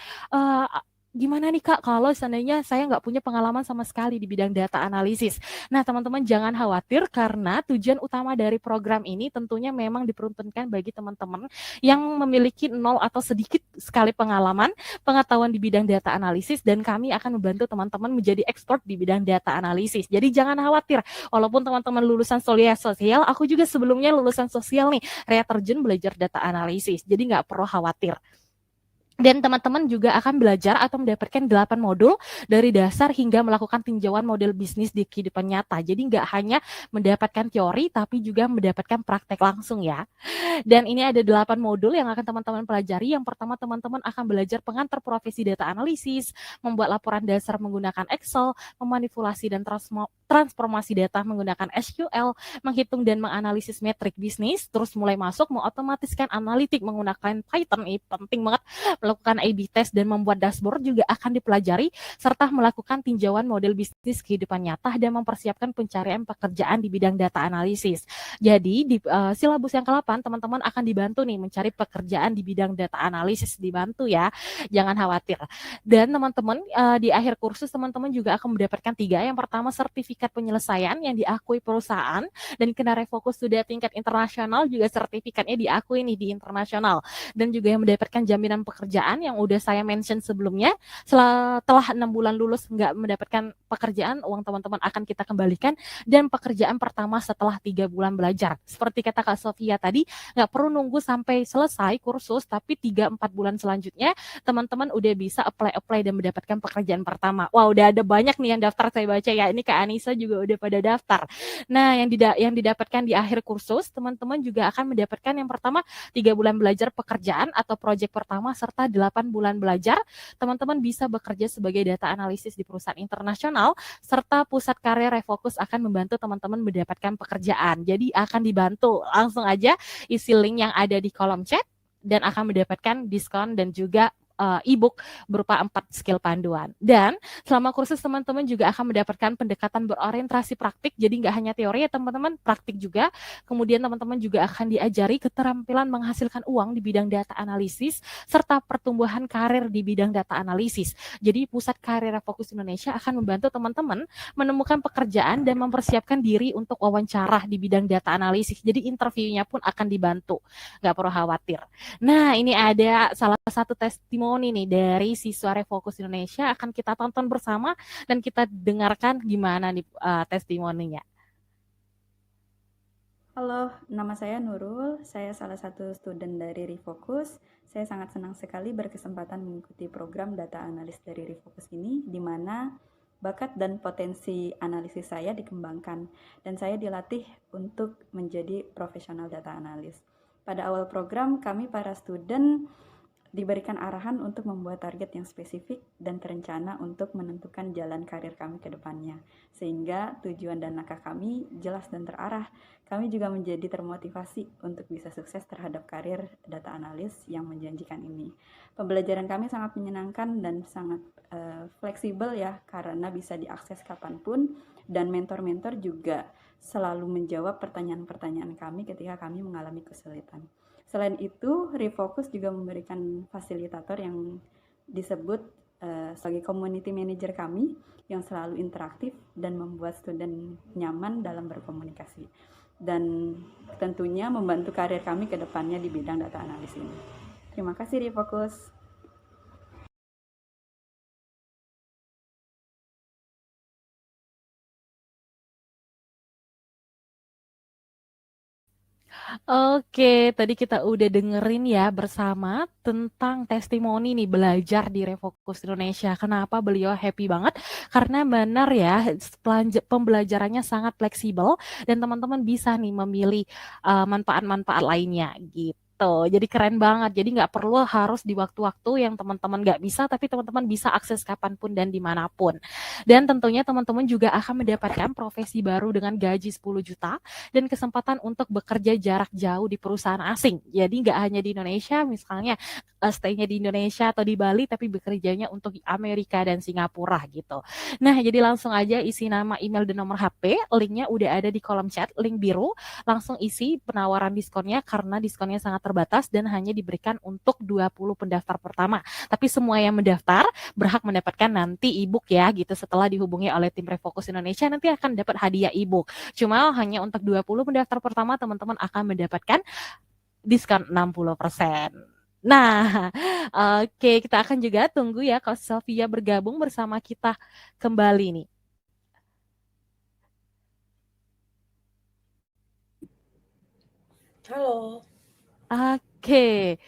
gimana nih Kak kalau seandainya saya nggak punya pengalaman sama sekali di bidang data analisis. Nah teman-teman jangan khawatir, karena tujuan utama dari program ini tentunya memang diperuntukkan bagi teman-teman yang memiliki 0 atau sedikit sekali pengetahuan di bidang data analisis, dan kami akan membantu teman-teman menjadi expert di bidang data analisis. Jadi jangan khawatir, walaupun teman-teman lulusan sosial, aku juga sebelumnya lulusan sosial nih, terjun belajar data analisis, jadi nggak perlu khawatir. Dan teman-teman juga akan belajar atau mendapatkan 8 modul dari dasar hingga melakukan tinjauan model bisnis di kehidupan nyata. Jadi nggak hanya mendapatkan teori, tapi juga mendapatkan praktek langsung ya. Dan ini ada 8 modul yang akan teman-teman pelajari. Yang pertama, teman-teman akan belajar pengantar profesi data analisis, membuat laporan dasar menggunakan Excel, memanipulasi dan transformasi data menggunakan SQL, menghitung dan menganalisis metrik bisnis, terus mulai masuk mengotomatiskan analitik menggunakan Python. Ini penting banget. Melakukan A/B test dan membuat dashboard juga akan dipelajari, serta melakukan tinjauan model bisnis kehidupan nyata dan mempersiapkan pencarian pekerjaan di bidang data analisis. Jadi di silabus yang ke-8 teman-teman akan dibantu nih mencari pekerjaan di bidang data analisis, dibantu ya, jangan khawatir. Dan teman-teman di akhir kursus teman-teman juga akan mendapatkan 3. Yang pertama, sertifikat penyelesaian yang diakui perusahaan, dan karena Refocus sudah tingkat internasional juga sertifikatnya diakui nih di internasional, dan juga yang mendapatkan jaminan pekerjaan yang udah saya mention sebelumnya. Setelah 6 bulan lulus nggak mendapatkan pekerjaan, uang teman-teman akan kita kembalikan, dan pekerjaan pertama setelah 3 bulan belajar. Seperti kata Kak Sofia tadi, nggak perlu nunggu sampai selesai kursus, tapi 3-4 bulan selanjutnya teman-teman udah bisa apply dan mendapatkan pekerjaan pertama. Wah, udah ada banyak nih yang daftar, saya baca ya. Ini Kak Anissa juga udah pada daftar. Nah, yang didapatkan di akhir kursus, teman-teman juga akan mendapatkan yang pertama 3 bulan belajar pekerjaan atau proyek pertama, serta 8 bulan belajar. Teman-teman bisa bekerja sebagai data analisis di perusahaan internasional, serta pusat karir Refocus akan membantu teman-teman mendapatkan pekerjaan. Jadi akan dibantu. Langsung aja isi link yang ada di kolom chat dan akan mendapatkan diskon dan juga e-book berupa 4 skill panduan. Dan selama kursus teman-teman juga akan mendapatkan pendekatan berorientasi praktik, jadi nggak hanya teori ya teman-teman, praktik juga. Kemudian teman-teman juga akan diajari keterampilan menghasilkan uang di bidang data analisis, serta pertumbuhan karir di bidang data analisis. Jadi Pusat Karir Fokus Indonesia akan membantu teman-teman menemukan pekerjaan dan mempersiapkan diri untuk wawancara di bidang data analisis. Jadi interviewnya pun akan dibantu, nggak perlu khawatir. Nah, ini ada salah satu testimoni nih dari siswa Refokus Indonesia, akan kita tonton bersama dan kita dengarkan gimana nih testimoninya. Halo, nama saya Nurul. Saya salah satu student dari Refokus. Saya sangat senang sekali berkesempatan mengikuti program data analis dari Refokus ini, di mana bakat dan potensi analisis saya dikembangkan, dan saya dilatih untuk menjadi profesional data analis. Pada awal program, kami para student diberikan arahan untuk membuat target yang spesifik dan terencana untuk menentukan jalan karir kami ke depannya, sehingga tujuan dan langkah kami jelas dan terarah. Kami juga menjadi termotivasi untuk bisa sukses terhadap karir data analis yang menjanjikan ini. Pembelajaran kami sangat menyenangkan dan sangat fleksibel ya, karena bisa diakses kapanpun, dan mentor-mentor juga selalu menjawab pertanyaan-pertanyaan kami ketika kami mengalami kesulitan. Selain itu, Refokus juga memberikan fasilitator yang disebut sebagai community manager kami, yang selalu interaktif dan membuat student nyaman dalam berkomunikasi, dan tentunya membantu karir kami ke depannya di bidang data analis ini. Terima kasih Refokus. Oke, tadi kita udah dengerin ya bersama tentang testimoni nih belajar di Refokus Indonesia. Kenapa beliau happy banget? Karena benar ya, pembelajarannya sangat fleksibel dan teman-teman bisa nih memilih manfaat-manfaat lainnya gitu. Jadi keren banget. Jadi nggak perlu harus di waktu-waktu yang teman-teman nggak bisa, tapi teman-teman bisa akses kapanpun dan dimanapun. Dan tentunya teman-teman juga akan mendapatkan profesi baru dengan gaji 10 juta dan kesempatan untuk bekerja jarak jauh di perusahaan asing. Jadi nggak hanya di Indonesia, misalnya stay-nya di Indonesia atau di Bali, tapi bekerjanya untuk Amerika dan Singapura gitu. Nah, jadi langsung aja isi nama, email, dan nomor HP. Linknya udah ada di kolom chat, link biru. Langsung isi penawaran diskonnya karena diskonnya sangat terbatas dan hanya diberikan untuk 20 pendaftar pertama. Tapi semua yang mendaftar berhak mendapatkan nanti e-book ya gitu. Setelah dihubungi oleh tim Refokus Indonesia nanti akan dapat hadiah e-book. Cuma hanya untuk 20 pendaftar pertama teman-teman akan mendapatkan diskon 60%. Nah, oke, kita akan juga tunggu ya kalau Sofia bergabung bersama kita kembali nih. Halo. Oke.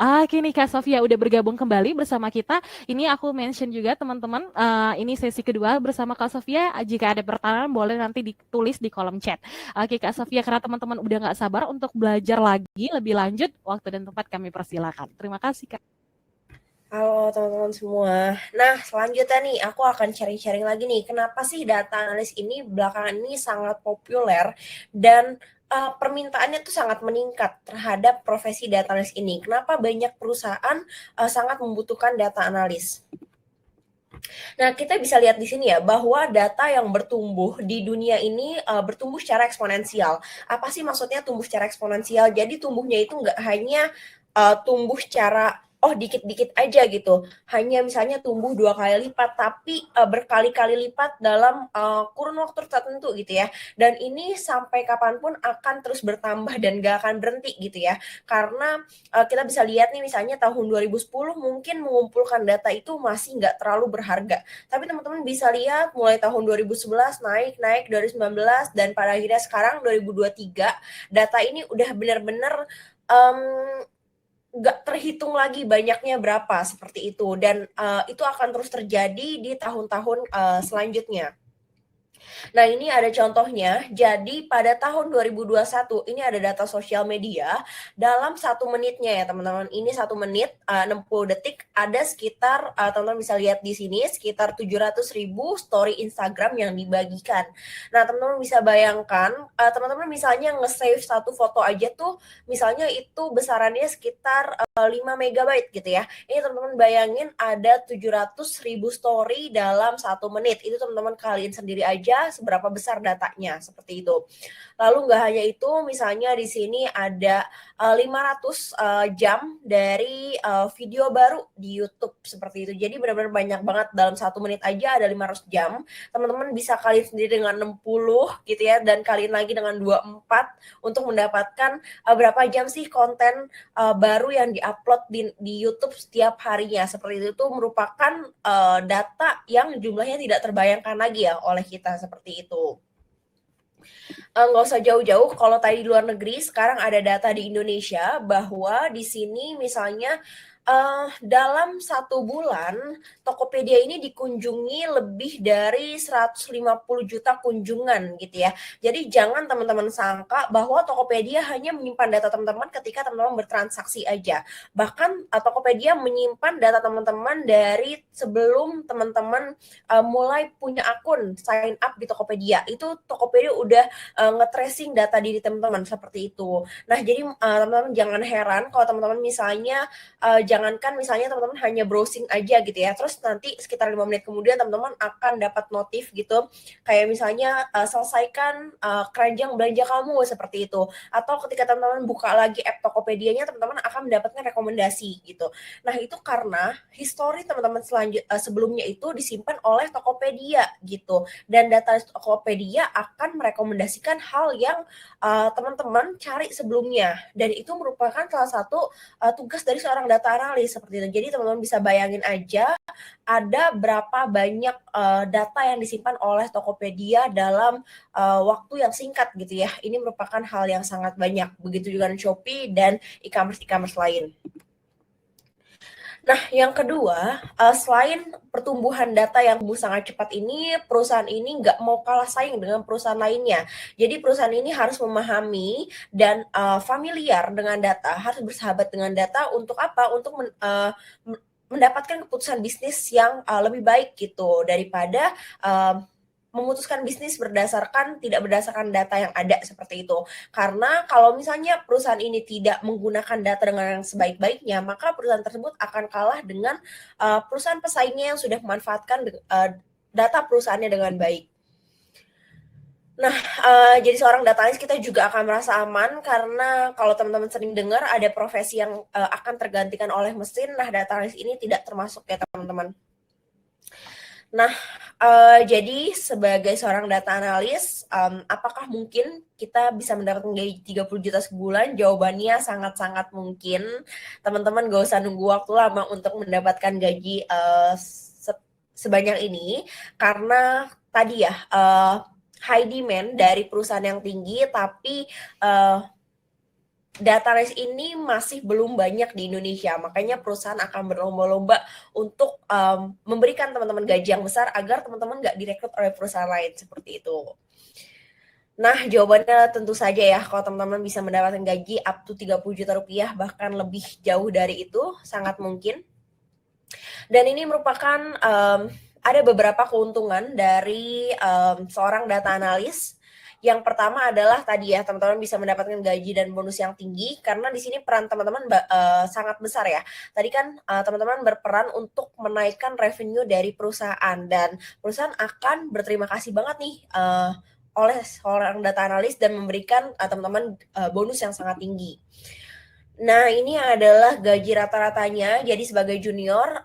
Oke nih Kak Sofia udah bergabung kembali bersama kita. Ini aku mention juga teman-teman, ini sesi kedua bersama Kak Sofia. Jika ada pertanyaan boleh nanti ditulis di kolom chat. Oke Kak Sofia, karena teman-teman udah nggak sabar untuk belajar lagi lebih lanjut, waktu dan tempat kami persilakan. Terima kasih Kak. Halo teman-teman semua. Nah, selanjutnya nih aku akan sharing-sharing lagi nih, kenapa sih data analis ini belakangan ini sangat populer dan permintaannya tuh sangat meningkat terhadap profesi data analis ini. Kenapa banyak perusahaan sangat membutuhkan data analis? Nah, kita bisa lihat di sini ya bahwa data yang bertumbuh di dunia ini bertumbuh secara eksponensial. Apa sih maksudnya tumbuh secara eksponensial? Jadi tumbuhnya itu nggak hanya tumbuh secara dikit-dikit aja gitu, hanya misalnya tumbuh 2 kali lipat, tapi berkali-kali lipat dalam kurun waktu tertentu gitu ya. Dan ini sampai kapanpun akan terus bertambah dan gak akan berhenti gitu ya. Karena kita bisa lihat nih misalnya tahun 2010 mungkin mengumpulkan data itu masih nggak terlalu berharga. Tapi teman-teman bisa lihat mulai tahun 2011 naik 2019 dan pada akhirnya sekarang 2023 data ini udah benar-benar nggak terhitung lagi banyaknya berapa seperti itu, dan itu akan terus terjadi di tahun-tahun selanjutnya. Nah, ini ada contohnya. Jadi pada tahun 2021 ini ada data sosial media dalam 1 menitnya ya teman-teman. Ini 1 menit 60 detik ada sekitar teman-teman bisa lihat di sini sekitar 700.000 story Instagram yang dibagikan. Nah, teman-teman bisa bayangkan teman-teman misalnya nge-save satu foto aja tuh misalnya itu besarannya sekitar 5 megabyte gitu ya. Ini teman-teman bayangin ada 700.000 story dalam 1 menit. Itu teman-teman kalian sendiri aja seberapa besar datanya seperti itu. Lalu nggak hanya itu, misalnya di sini ada 500 jam dari video baru di YouTube seperti itu. Jadi benar-benar banyak banget dalam 1 menit aja ada 500 jam. Teman-teman bisa kalian sendiri dengan 60 gitu ya dan kalian lagi dengan 24 untuk mendapatkan berapa jam sih konten baru yang diupload di YouTube setiap harinya. Seperti itu tuh merupakan data yang jumlahnya tidak terbayangkan lagi ya oleh kita seperti itu. Nggak usah jauh-jauh, kalau tadi di luar negeri, sekarang ada data di Indonesia bahwa di sini misalnya dalam 1 bulan Tokopedia ini dikunjungi lebih dari 150 juta kunjungan gitu ya. Jadi jangan teman-teman sangka bahwa Tokopedia hanya menyimpan data teman-teman ketika teman-teman bertransaksi aja. Bahkan Tokopedia menyimpan data teman-teman dari sebelum teman-teman mulai punya akun sign up di Tokopedia. Itu Tokopedia udah nge-tracing data diri teman-teman seperti itu. Nah, jadi teman-teman jangan heran kalau teman-teman misalnya jangankan misalnya teman-teman hanya browsing aja gitu ya, terus nanti sekitar 5 menit kemudian teman-teman akan dapat notif gitu, kayak misalnya selesaikan keranjang belanja kamu seperti itu. Atau ketika teman-teman buka lagi app Tokopedia-nya, teman-teman akan mendapatkan rekomendasi gitu. Nah, itu karena histori teman-teman sebelumnya itu disimpan oleh Tokopedia gitu. Dan data Tokopedia akan merekomendasikan hal yang teman-teman cari sebelumnya. Dan itu merupakan salah satu tugas dari seorang data analis seperti itu. Jadi teman-teman bisa bayangin aja ada berapa banyak data yang disimpan oleh Tokopedia dalam waktu yang singkat gitu ya. Ini merupakan hal yang sangat banyak. Begitu juga dengan Shopee dan e-commerce lain. Nah, yang kedua, selain pertumbuhan data yang tumbuh sangat cepat ini, perusahaan ini nggak mau kalah saing dengan perusahaan lainnya. Jadi perusahaan ini harus memahami dan familiar dengan data, harus bersahabat dengan data untuk apa? Untuk mendapatkan keputusan bisnis yang lebih baik gitu daripada memutuskan bisnis tidak berdasarkan data yang ada seperti itu. Karena kalau misalnya perusahaan ini tidak menggunakan data dengan yang sebaik-baiknya, maka perusahaan tersebut akan kalah dengan perusahaan pesaingnya yang sudah memanfaatkan data perusahaannya dengan baik. Nah, jadi seorang data analis kita juga akan merasa aman karena kalau teman-teman sering dengar ada profesi yang akan tergantikan oleh mesin, nah data analis ini tidak termasuk ya teman-teman. Nah, jadi sebagai seorang data analis, apakah mungkin kita bisa mendapatkan gaji 30 juta sebulan? Jawabannya sangat-sangat mungkin. Teman-teman gak usah nunggu waktu lama untuk mendapatkan gaji sebanyak ini, karena tadi ya, high demand dari perusahaan yang tinggi, tapi data analis ini masih belum banyak di Indonesia, makanya perusahaan akan berlomba-lomba untuk memberikan teman-teman gaji yang besar agar teman-teman nggak direkrut oleh perusahaan lain seperti itu. Nah, jawabannya tentu saja ya, kalau teman-teman bisa mendapatkan gaji up to 30 juta rupiah, bahkan lebih jauh dari itu, sangat mungkin. Dan ini merupakan ada beberapa keuntungan dari seorang data analis. Yang pertama adalah tadi ya, teman-teman bisa mendapatkan gaji dan bonus yang tinggi karena di sini peran teman-teman sangat besar ya. Tadi kan teman-teman berperan untuk menaikkan revenue dari perusahaan dan perusahaan akan berterima kasih banget nih oleh seorang data analis dan memberikan teman-teman bonus yang sangat tinggi. Nah, ini adalah gaji rata-ratanya. Jadi sebagai junior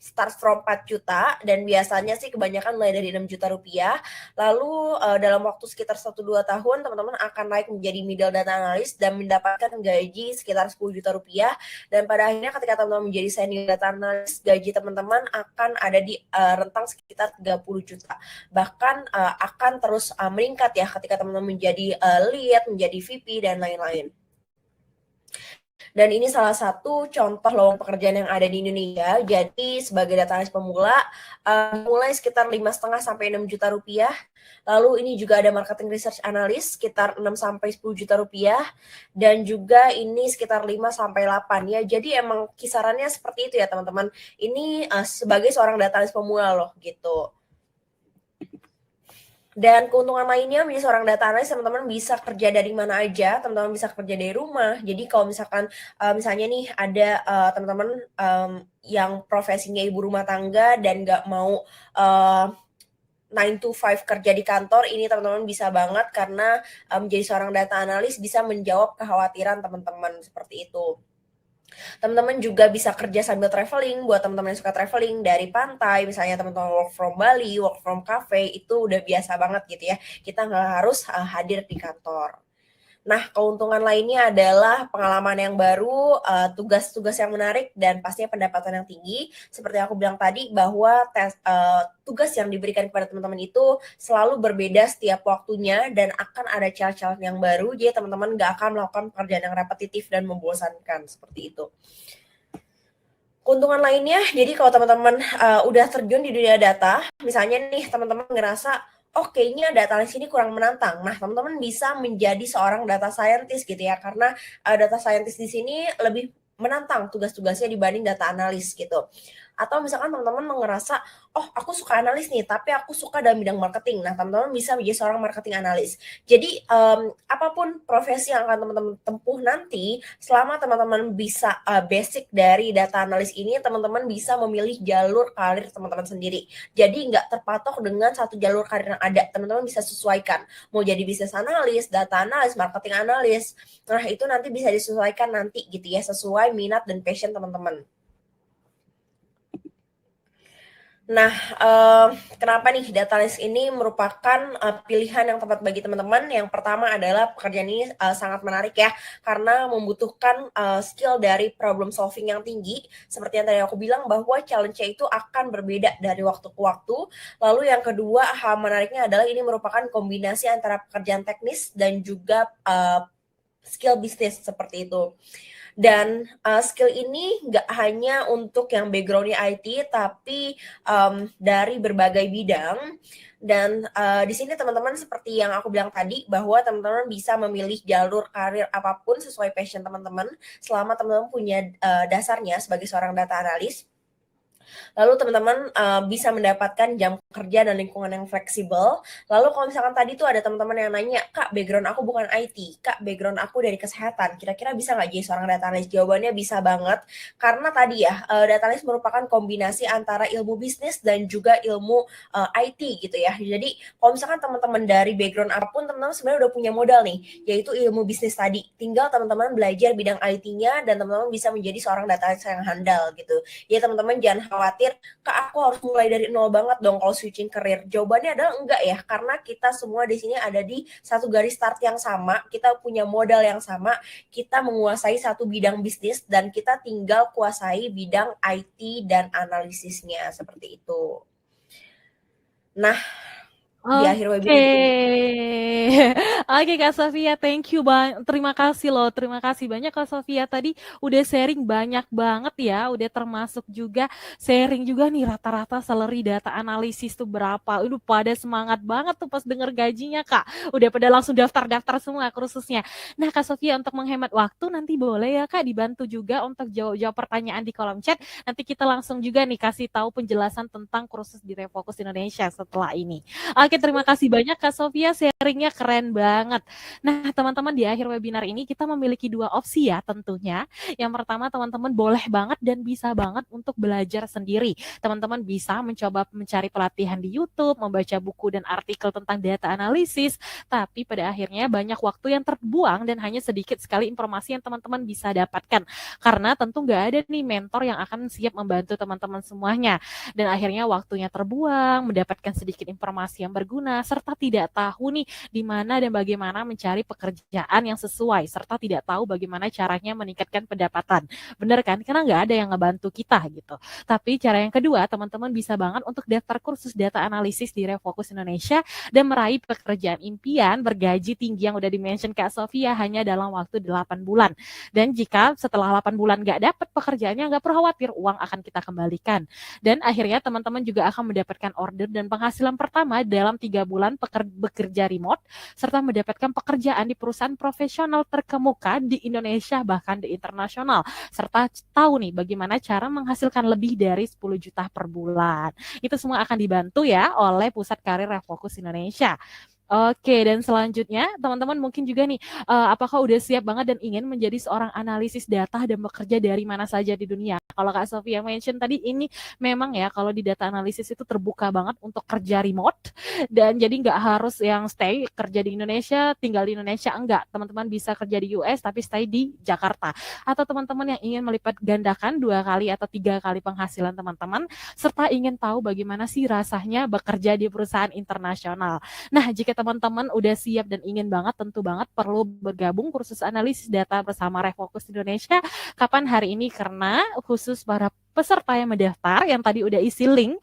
start from 4 juta dan biasanya sih kebanyakan mulai dari 6 juta rupiah. Lalu dalam waktu sekitar 1-2 tahun teman-teman akan naik menjadi middle data analyst dan mendapatkan gaji sekitar 10 juta rupiah. Dan pada akhirnya ketika teman-teman menjadi senior data analyst, gaji teman-teman akan ada di rentang sekitar 30 juta. Bahkan akan terus meningkat ya ketika teman-teman menjadi lead, menjadi VP dan lain-lain. Dan ini salah satu contoh lowongan pekerjaan yang ada di Indonesia. Jadi sebagai data analis pemula, mulai sekitar 5,5 sampai 6 juta rupiah. Lalu ini juga ada marketing research analyst sekitar 6 sampai 10 juta rupiah. Dan juga ini sekitar 5 sampai 8 ya. Jadi emang kisarannya seperti itu ya teman-teman. Ini sebagai seorang data analis pemula loh gitu. Dan keuntungan lainnya menjadi seorang data analis, teman-teman bisa kerja dari mana aja, teman-teman bisa kerja dari rumah. Jadi kalau misalkan misalnya nih ada teman-teman yang profesinya ibu rumah tangga dan nggak mau 9 to 5 kerja di kantor, ini teman-teman bisa banget karena menjadi seorang data analis bisa menjawab kekhawatiran teman-teman seperti itu. Teman-teman juga bisa kerja sambil traveling. Buat teman-teman yang suka traveling dari pantai, misalnya teman-teman work from Bali, work from cafe, itu udah biasa banget gitu ya. Kita nggak harus hadir di kantor. Nah, keuntungan lainnya adalah pengalaman yang baru, tugas-tugas yang menarik, dan pastinya pendapatan yang tinggi. Seperti yang aku bilang tadi, bahwa tugas yang diberikan kepada teman-teman itu selalu berbeda setiap waktunya, dan akan ada challenge-challenge yang baru, jadi teman-teman nggak akan melakukan pekerjaan yang repetitif dan membosankan, seperti itu. Keuntungan lainnya, jadi kalau teman-teman udah terjun di dunia data, misalnya nih teman-teman ngerasa, oh kayaknya data analis ini kurang menantang. Nah, teman-teman bisa menjadi seorang data scientist gitu ya, karena data scientist di sini lebih menantang tugas-tugasnya dibanding data analis gitu. Atau misalkan teman-teman ngerasa, oh aku suka analis nih, tapi aku suka dalam bidang marketing. Nah, teman-teman bisa menjadi seorang marketing analis. Jadi, apapun profesi yang akan teman-teman tempuh nanti, selama teman-teman bisa basic dari data analis ini, teman-teman bisa memilih jalur karir teman-teman sendiri. Jadi nggak terpatok dengan satu jalur karir yang ada. Teman-teman bisa sesuaikan. Mau jadi bisnis analis, data analis, marketing analis. Nah, itu nanti bisa disesuaikan nanti gitu ya, sesuai minat dan passion teman-teman. Nah, kenapa nih data analis ini merupakan pilihan yang tepat bagi teman-teman? Yang pertama adalah pekerjaan ini sangat menarik ya, karena membutuhkan skill dari problem solving yang tinggi. Seperti yang tadi aku bilang, bahwa challenge-nya itu akan berbeda dari waktu ke waktu. Lalu yang kedua, hal menariknya adalah ini merupakan kombinasi antara pekerjaan teknis dan juga skill bisnis seperti itu. Dan skill ini nggak hanya untuk yang background-nya IT, tapi dari berbagai bidang. Dan di sini teman-teman seperti yang aku bilang tadi, bahwa teman-teman bisa memilih jalur karir apapun sesuai passion teman-teman, selama teman-teman punya dasarnya sebagai seorang data analis. Lalu teman-teman bisa mendapatkan jam kerja dan lingkungan yang fleksibel. Lalu kalau misalkan tadi tuh ada teman-teman yang nanya, Kak, background aku bukan IT, Kak, background aku dari kesehatan, kira-kira bisa nggak jadi seorang data analis? Jawabannya bisa banget, karena tadi ya, data analis merupakan kombinasi antara ilmu bisnis dan juga ilmu IT gitu ya. Jadi kalau misalkan teman-teman dari background apapun, teman-teman sebenarnya udah punya modal nih, yaitu ilmu bisnis tadi. Tinggal teman-teman belajar bidang IT-nya, dan teman-teman bisa menjadi seorang data analis yang handal gitu. Ya teman-teman jangan khawatir, Kak aku harus mulai dari nol banget dong kalau switching karir. Jawabannya adalah enggak ya, karena kita semua di sini ada di satu garis start yang sama, kita punya modal yang sama, kita menguasai satu bidang bisnis, dan kita tinggal kuasai bidang IT dan analisisnya, seperti itu. Nah, di akhir Oke, webinar ini, oke Kak Sofia, thank you terima kasih loh, terima kasih banyak Kak Sofia, tadi udah sharing banyak banget ya, udah termasuk juga sharing juga nih rata-rata salary data analisis tuh berapa, udah pada semangat banget tuh pas denger gajinya Kak, udah pada langsung daftar-daftar semua kursusnya. Nah Kak Sofia, untuk menghemat waktu nanti boleh ya Kak dibantu juga untuk jawab-jawab pertanyaan di kolom chat, nanti kita langsung juga nih kasih tahu penjelasan tentang kursus di Refocus Indonesia setelah ini. Oke, terima kasih banyak Kak Sofia, sharingnya keren banget. Nah, teman-teman di akhir webinar ini kita memiliki dua opsi ya tentunya. Yang pertama, teman-teman boleh banget dan bisa banget untuk belajar sendiri. Teman-teman bisa mencoba mencari pelatihan di YouTube, membaca buku dan artikel tentang data analisis, tapi pada akhirnya banyak waktu yang terbuang dan hanya sedikit sekali informasi yang teman-teman bisa dapatkan. Karena tentu nggak ada nih mentor yang akan siap membantu teman-teman semuanya. Dan akhirnya waktunya terbuang, mendapatkan sedikit informasi yang berguna, serta tidak tahu nih di mana dan bagaimana bagaimana mencari pekerjaan yang sesuai, serta tidak tahu bagaimana caranya meningkatkan pendapatan. Bener kan? Karena nggak ada yang ngebantu kita gitu. Tapi cara yang kedua, teman-teman bisa banget untuk daftar kursus data analisis di Refocus Indonesia dan meraih pekerjaan impian bergaji tinggi yang udah di-mention Kak Sofia hanya dalam waktu 8 bulan. Dan jika setelah 8 bulan nggak dapat pekerjaannya, nggak perlu khawatir, uang akan kita kembalikan. Dan akhirnya teman-teman juga akan mendapatkan order dan penghasilan pertama dalam 3 bulan bekerja remote, serta mendapatkan pekerjaan di perusahaan profesional terkemuka di Indonesia bahkan di internasional, serta tahu nih bagaimana cara menghasilkan lebih dari 10 juta per bulan. Itu semua akan dibantu ya oleh Pusat Karir Refocus Indonesia. Oke, dan selanjutnya teman-teman mungkin juga nih, apakah udah siap banget dan ingin menjadi seorang analisis data dan bekerja dari mana saja di dunia? Kalau Kak Sofia mention tadi, ini memang ya kalau di data analisis itu terbuka banget untuk kerja remote, dan jadi nggak harus yang stay kerja di Indonesia, tinggal di Indonesia, enggak. Teman-teman bisa kerja di US tapi stay di Jakarta. Atau teman-teman yang ingin melipat gandakan 2 kali atau 3 kali penghasilan teman-teman, serta ingin tahu bagaimana sih rasanya bekerja di perusahaan internasional. Nah, jika teman-teman udah siap dan ingin banget, tentu banget perlu bergabung kursus analisis data bersama Refocus Indonesia. Kapan hari ini? Karena khusus para peserta yang mendaftar, yang tadi udah isi link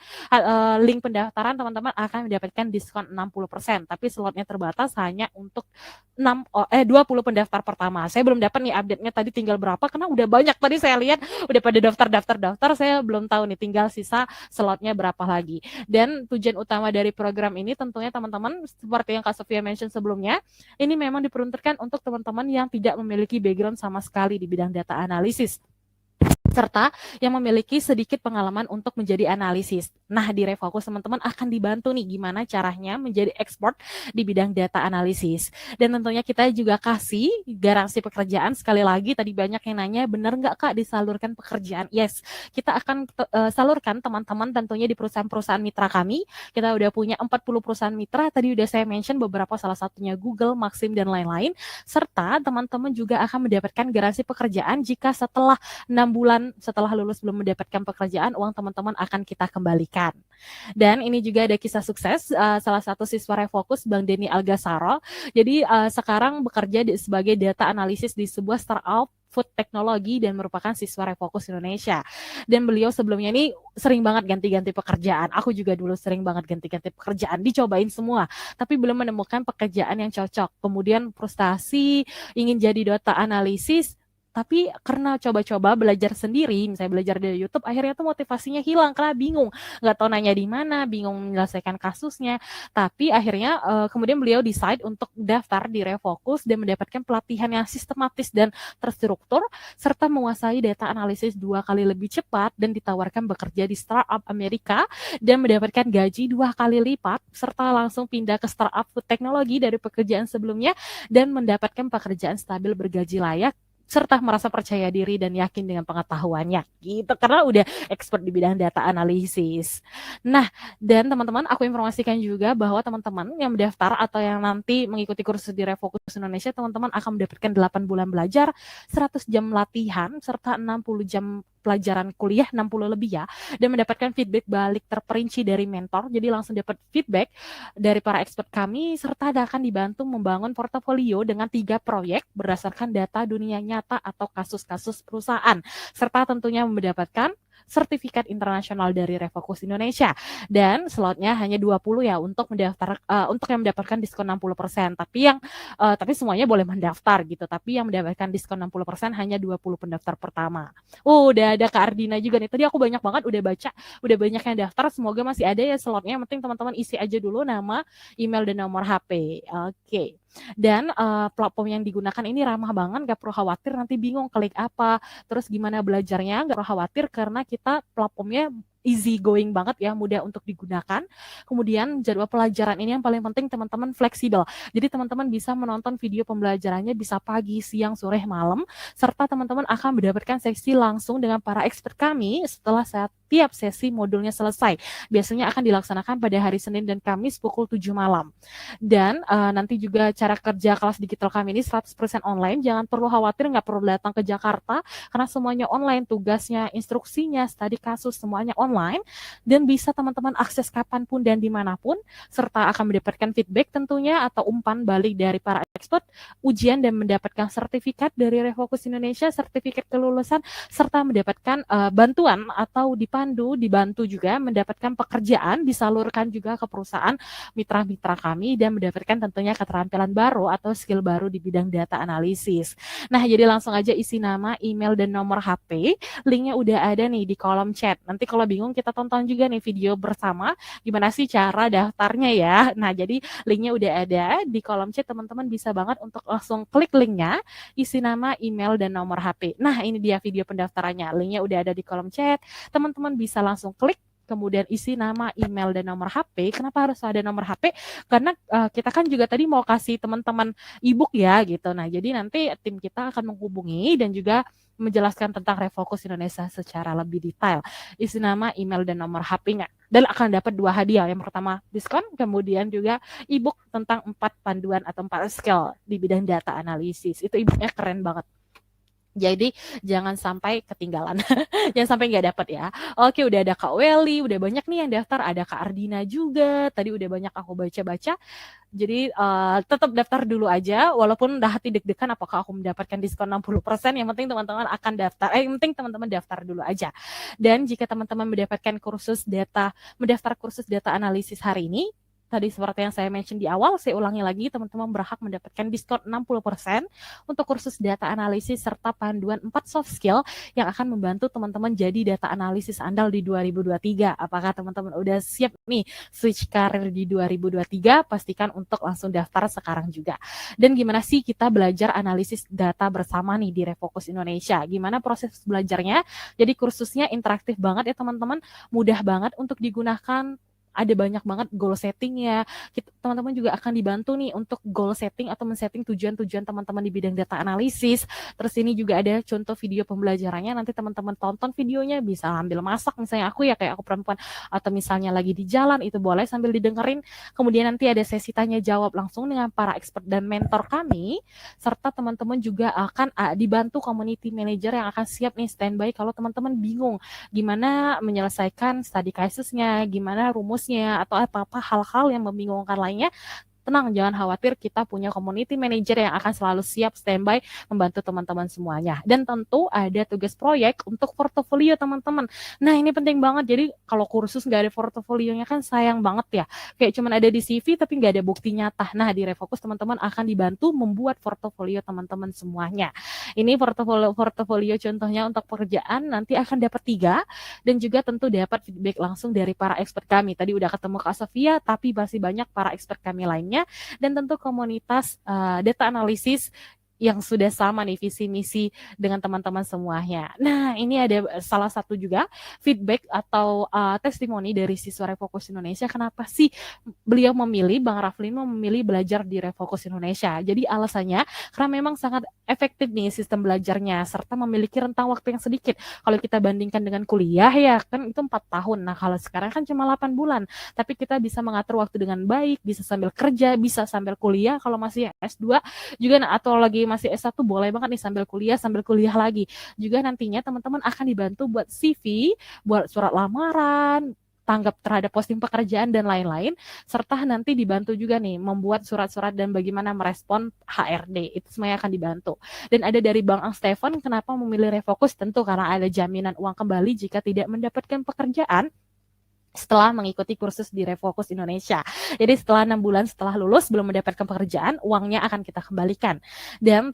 pendaftaran, teman-teman akan mendapatkan diskon 60%, tapi slotnya terbatas hanya untuk 20 pendaftar pertama. Saya belum dapat nih update-nya tadi tinggal berapa, karena udah banyak tadi saya lihat udah pada daftar, saya belum tahu nih tinggal sisa slotnya berapa lagi. Dan tujuan utama dari program ini tentunya teman-teman, seperti yang Kak Sofia mention sebelumnya, ini memang diperuntukkan untuk teman-teman yang tidak memiliki background sama sekali di bidang data analisis, serta yang memiliki sedikit pengalaman untuk menjadi analisis. Nah, di Refocus teman-teman akan dibantu nih gimana caranya menjadi expert di bidang data analisis. Dan tentunya kita juga kasih garansi pekerjaan. Sekali lagi tadi banyak yang nanya, benar nggak Kak disalurkan pekerjaan? Yes, kita akan salurkan teman-teman tentunya di perusahaan-perusahaan mitra kami. Kita udah punya 40 perusahaan mitra, tadi udah saya mention beberapa, salah satunya Google, Maxim, dan lain-lain. Serta teman-teman juga akan mendapatkan garansi pekerjaan jika setelah 6 bulan setelah lulus belum mendapatkan pekerjaan, uang teman-teman akan kita kembalikan. Dan ini juga ada kisah sukses salah satu siswa Refocus, Bang Denny Algasaro. Jadi sekarang bekerja sebagai data analisis di sebuah startup food teknologi dan merupakan siswa Refocus Indonesia. Dan beliau sebelumnya ini sering banget ganti-ganti pekerjaan. Aku juga dulu sering banget ganti-ganti pekerjaan, dicobain semua, tapi belum menemukan pekerjaan yang cocok. Kemudian frustasi, ingin jadi data analisis, tapi karena coba-coba belajar sendiri, misalnya belajar dari YouTube, akhirnya tuh motivasinya hilang karena bingung, nggak tahu nanya di mana, bingung menyelesaikan kasusnya. Tapi akhirnya kemudian beliau decide untuk daftar di Refocus dan mendapatkan pelatihan yang sistematis dan terstruktur, serta menguasai data analisis 2 kali lebih cepat, dan ditawarkan bekerja di startup Amerika dan mendapatkan gaji 2 kali lipat, serta langsung pindah ke startup food teknologi dari pekerjaan sebelumnya dan mendapatkan pekerjaan stabil bergaji layak, serta merasa percaya diri dan yakin dengan pengetahuannya gitu, karena udah expert di bidang data analisis. Nah, dan teman-teman aku informasikan juga bahwa teman-teman yang mendaftar atau yang nanti mengikuti kursus di Refocus Indonesia, teman-teman akan mendapatkan 8 bulan belajar, 100 jam latihan, serta 60 jam pelajaran kuliah, 60 lebih ya, dan mendapatkan feedback balik terperinci dari mentor. Jadi langsung dapat feedback dari para expert kami, serta akan dibantu membangun portofolio dengan 3 proyek berdasarkan data dunia nyata atau kasus-kasus perusahaan, serta tentunya mendapatkan sertifikat internasional dari Refocus Indonesia. Dan slotnya hanya 20 ya untuk mendaftar, untuk yang mendapatkan diskon 60%. Tapi semuanya boleh mendaftar gitu. Tapi yang mendapatkan diskon 60% hanya 20 pendaftar pertama. Udah ada Kak Ardina juga nih. Tadi aku banyak banget udah baca, udah banyak yang daftar. Semoga masih ada ya slotnya. Yang penting teman-teman isi aja dulu nama, email, dan nomor HP. Oke. Dan platform yang digunakan ini ramah banget, gak perlu khawatir nanti bingung klik apa, terus gimana belajarnya, gak perlu khawatir karena kita platformnya easy going banget ya, mudah untuk digunakan. Kemudian jadwal pelajaran ini yang paling penting teman-teman fleksibel. Jadi teman-teman bisa menonton video pembelajarannya bisa pagi, siang, sore, malam, serta teman-teman akan mendapatkan sesi langsung dengan para expert kami setelah setiap sesi modulnya selesai. Biasanya akan dilaksanakan pada hari Senin dan Kamis pukul 7 malam. Dan nanti juga cara kerja kelas digital kami ini 100% online. Jangan perlu khawatir, nggak perlu datang ke Jakarta karena semuanya online, tugasnya, instruksinya, studi kasus semuanya online dan bisa teman-teman akses kapanpun dan dimanapun, serta akan mendapatkan feedback tentunya atau umpan balik dari para expert, ujian dan mendapatkan sertifikat dari Refocus Indonesia, sertifikat kelulusan, serta mendapatkan bantuan atau dibantu juga mendapatkan pekerjaan, disalurkan juga ke perusahaan mitra-mitra kami dan mendapatkan tentunya keterampilan baru atau skill baru di bidang data analisis. Nah, jadi langsung aja isi nama, email, dan nomor HP. Linknya udah ada nih di kolom chat. Nanti kalau bingung kita tonton juga nih video bersama gimana sih cara daftarnya ya. Nah, jadi linknya udah ada di kolom chat, teman-teman bisa banget untuk langsung klik linknya, isi nama, email, dan nomor HP. Nah, ini dia video pendaftarannya. Linknya udah ada di kolom chat. Teman-teman bisa langsung klik, kemudian isi nama, email, dan nomor HP. Kenapa harus ada nomor HP? Karena kita kan juga tadi mau kasih teman-teman e-book ya gitu. Nah, jadi nanti tim kita akan menghubungi dan juga menjelaskan tentang Refocus Indonesia secara lebih detail. Isi nama, email, dan nomor HP-nya. Dan akan dapat 2 hadiah. Yang pertama diskon, kemudian juga e-book tentang 4 panduan atau 4 skill di bidang data analisis. Itu e-booknya keren banget. Jadi jangan sampai ketinggalan, jangan sampai nggak dapat ya. Oke, udah ada Kak Welly, udah banyak nih yang daftar, ada Kak Ardina juga. Tadi udah banyak aku baca-baca. Jadi tetap daftar dulu aja, walaupun udah hati deg-degan apakah aku mendapatkan diskon 60%, yang penting teman-teman akan daftar. Yang penting teman-teman daftar dulu aja. Dan jika teman-teman mendapatkan mendaftar kursus data analisis hari ini, tadi seperti yang saya mention di awal, saya ulangi lagi, teman-teman berhak mendapatkan diskon 60% untuk kursus data analisis serta panduan 4 soft skill yang akan membantu teman-teman jadi data analisis andal di 2023. Apakah teman-teman udah siap nih switch karir di 2023? Pastikan untuk langsung daftar sekarang juga. Dan gimana sih kita belajar analisis data bersama nih di Refocus Indonesia? Gimana proses belajarnya? Jadi kursusnya interaktif banget ya teman-teman, mudah banget untuk digunakan. Ada banyak banget goal settingnya. Teman-teman juga akan dibantu nih untuk goal setting atau men-setting tujuan-tujuan teman-teman di bidang data analisis. Terus ini juga ada contoh video pembelajarannya. Nanti teman-teman tonton videonya, bisa sambil masak misalnya aku ya, kayak aku perempuan, atau misalnya lagi di jalan, itu boleh sambil didengerin. Kemudian nanti ada sesi tanya jawab langsung dengan para expert dan mentor kami, serta teman-teman juga akan dibantu community manager yang akan siap nih standby kalau teman-teman bingung gimana menyelesaikan study cases-nya, gimana rumus atau apa-apa hal-hal yang membingungkan lainnya. Tenang, jangan khawatir, kita punya community manager yang akan selalu siap standby membantu teman-teman semuanya. Dan tentu ada tugas proyek untuk portofolio teman-teman. Nah, ini penting banget. Jadi kalau kursus nggak ada portofolionya kan sayang banget ya. Kayak cuman ada di CV tapi nggak ada bukti nyata. Nah, di Refocus teman-teman akan dibantu membuat portofolio teman-teman semuanya. Ini portofolio contohnya untuk pekerjaan nanti akan dapat 3 dan juga tentu dapat feedback langsung dari para expert kami. Tadi udah ketemu Kak Sofia, tapi masih banyak para expert kami lainnya. Dan tentu komunitas data analisis yang sudah sama nih visi misi dengan teman-teman semuanya. Nah, ini ada salah satu juga feedback atau testimoni dari siswa Refocus Indonesia. Kenapa sih beliau memilih, Bang Rafli memilih belajar di Refocus Indonesia? Jadi alasannya karena memang sangat efektif nih sistem belajarnya, serta memiliki rentang waktu yang sedikit. Kalau kita bandingkan dengan kuliah ya kan itu 4 tahun. Nah, kalau sekarang kan cuma 8 bulan. Tapi kita bisa mengatur waktu dengan baik, bisa sambil kerja, bisa sambil kuliah. Kalau masih S2 juga atau lagi masih S1 boleh banget nih sambil kuliah lagi. Juga nantinya teman-teman akan dibantu buat CV, buat surat lamaran, tanggap terhadap posting pekerjaan dan lain-lain, serta nanti dibantu juga nih membuat surat-surat dan bagaimana merespon HRD. Itu semuanya akan dibantu. Dan ada dari Bang Stefan, kenapa memilih Refocus? Tentu karena ada jaminan uang kembali jika tidak mendapatkan pekerjaan setelah mengikuti kursus di Refocus Indonesia. Jadi setelah 6 bulan setelah lulus belum mendapatkan pekerjaan, uangnya akan kita kembalikan. Dan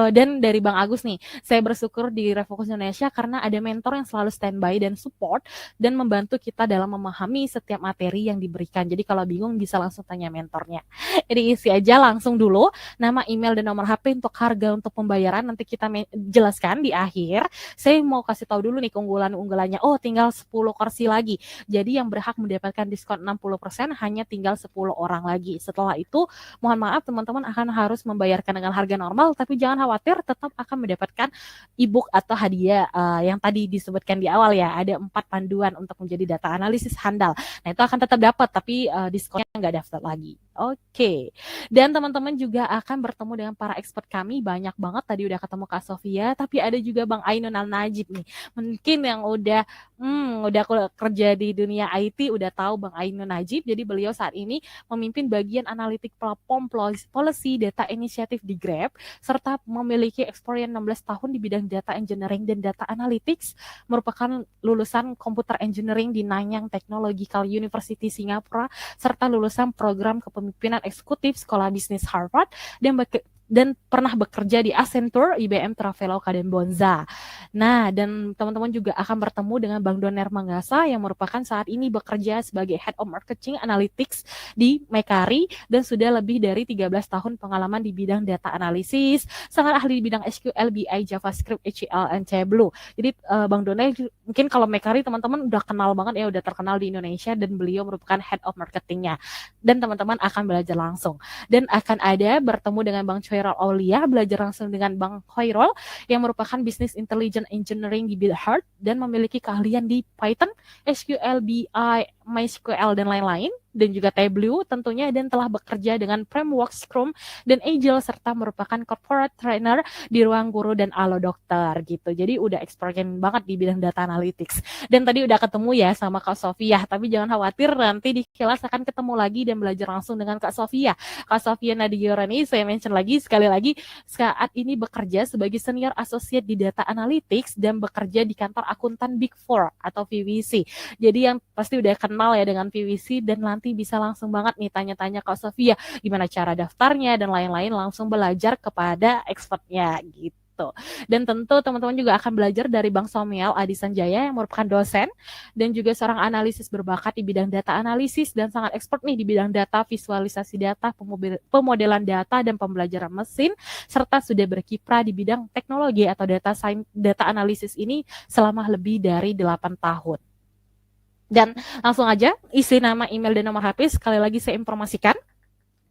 dan dari Bang Agus nih, saya bersyukur di Refocus Indonesia karena ada mentor yang selalu standby dan support dan membantu kita dalam memahami setiap materi yang diberikan. Jadi kalau bingung bisa langsung tanya mentornya. Jadi isi aja langsung dulu nama, email, dan nomor HP. Untuk harga untuk pembayaran nanti kita jelaskan di akhir. Saya mau kasih tahu dulu nih keunggulan-unggulannya. Oh, tinggal 10 kursi lagi. Jadi yang berhak mendapatkan diskon 60% hanya tinggal 10 orang lagi. Setelah itu, mohon maaf teman-teman akan harus membayarkan dengan harga normal, tapi jangan khawatir, tetap akan mendapatkan e-book atau hadiah yang tadi disebutkan di awal ya. Ada 4 panduan untuk menjadi data analisis handal. Nah, itu akan tetap dapat, tapi diskonnya nggak daftar lagi. Oke. Dan teman-teman juga akan bertemu dengan para expert kami, banyak banget. Tadi udah ketemu Kak Sofia, tapi ada juga Bang Ainun Al-Najib nih. Mungkin yang udah kerja di dunia IT udah tahu Bang Ainun Najib. Jadi beliau saat ini memimpin bagian analitik platform policy data inisiatif di Grab, serta memiliki experience 16 tahun di bidang data engineering dan data analytics, merupakan lulusan computer engineering di Nanyang Technological University Singapura, serta lulusan program kepemimpinan eksekutif Sekolah Bisnis Harvard, dan pernah bekerja di Accenture, IBM Traveloka, dan Bonza. Nah, dan teman-teman juga akan bertemu dengan Bang Doner Manggasa yang merupakan saat ini bekerja sebagai Head of Marketing Analytics di Mekari dan sudah lebih dari 13 tahun pengalaman di bidang data analisis, sangat ahli di bidang SQL, BI, JavaScript, HCL, and Tableau. Jadi Bang Doner mungkin kalau Mekari teman-teman udah kenal banget ya, udah terkenal di Indonesia, dan beliau merupakan Head of Marketingnya. Dan teman-teman akan belajar langsung. Dan akan ada bertemu dengan Bang Khoirol Aulia, belajar langsung dengan Bang Khoirol yang merupakan Business Intelligence Engineering di Bilhart dan memiliki keahlian di Python, SQL, BI, MySQL, dan lain-lain, dan juga Tableau tentunya, dan telah bekerja dengan framework Scrum dan Agile, serta merupakan corporate trainer di Ruang Guru dan Alo Dokter gitu. Jadi udah experience banget di bidang data analytics. Dan tadi udah ketemu ya sama Kak Sofia, tapi jangan khawatir, nanti di Kilas akan ketemu lagi dan belajar langsung dengan Kak Sofia. Kak Sofia Nadiyorani, saya mention lagi sekali lagi, saat ini bekerja sebagai senior associate di data analytics dan bekerja di kantor akuntan Big Four atau PwC. Jadi yang pasti udah kenal ya dengan PwC, dan nanti bisa langsung banget nih tanya-tanya Kak Sofia gimana cara daftarnya dan lain-lain, langsung belajar kepada expertnya gitu. Dan tentu teman-teman juga akan belajar dari Bang Somiel Adi Sanjaya yang merupakan dosen dan juga seorang analisis berbakat di bidang data analisis dan sangat expert nih di bidang data, visualisasi data, pemodelan data, dan pembelajaran mesin, serta sudah berkiprah di bidang teknologi atau data analisis ini selama lebih dari 8 tahun. Dan langsung aja isi nama, email, dan nomor HP sekali lagi saya informasikan,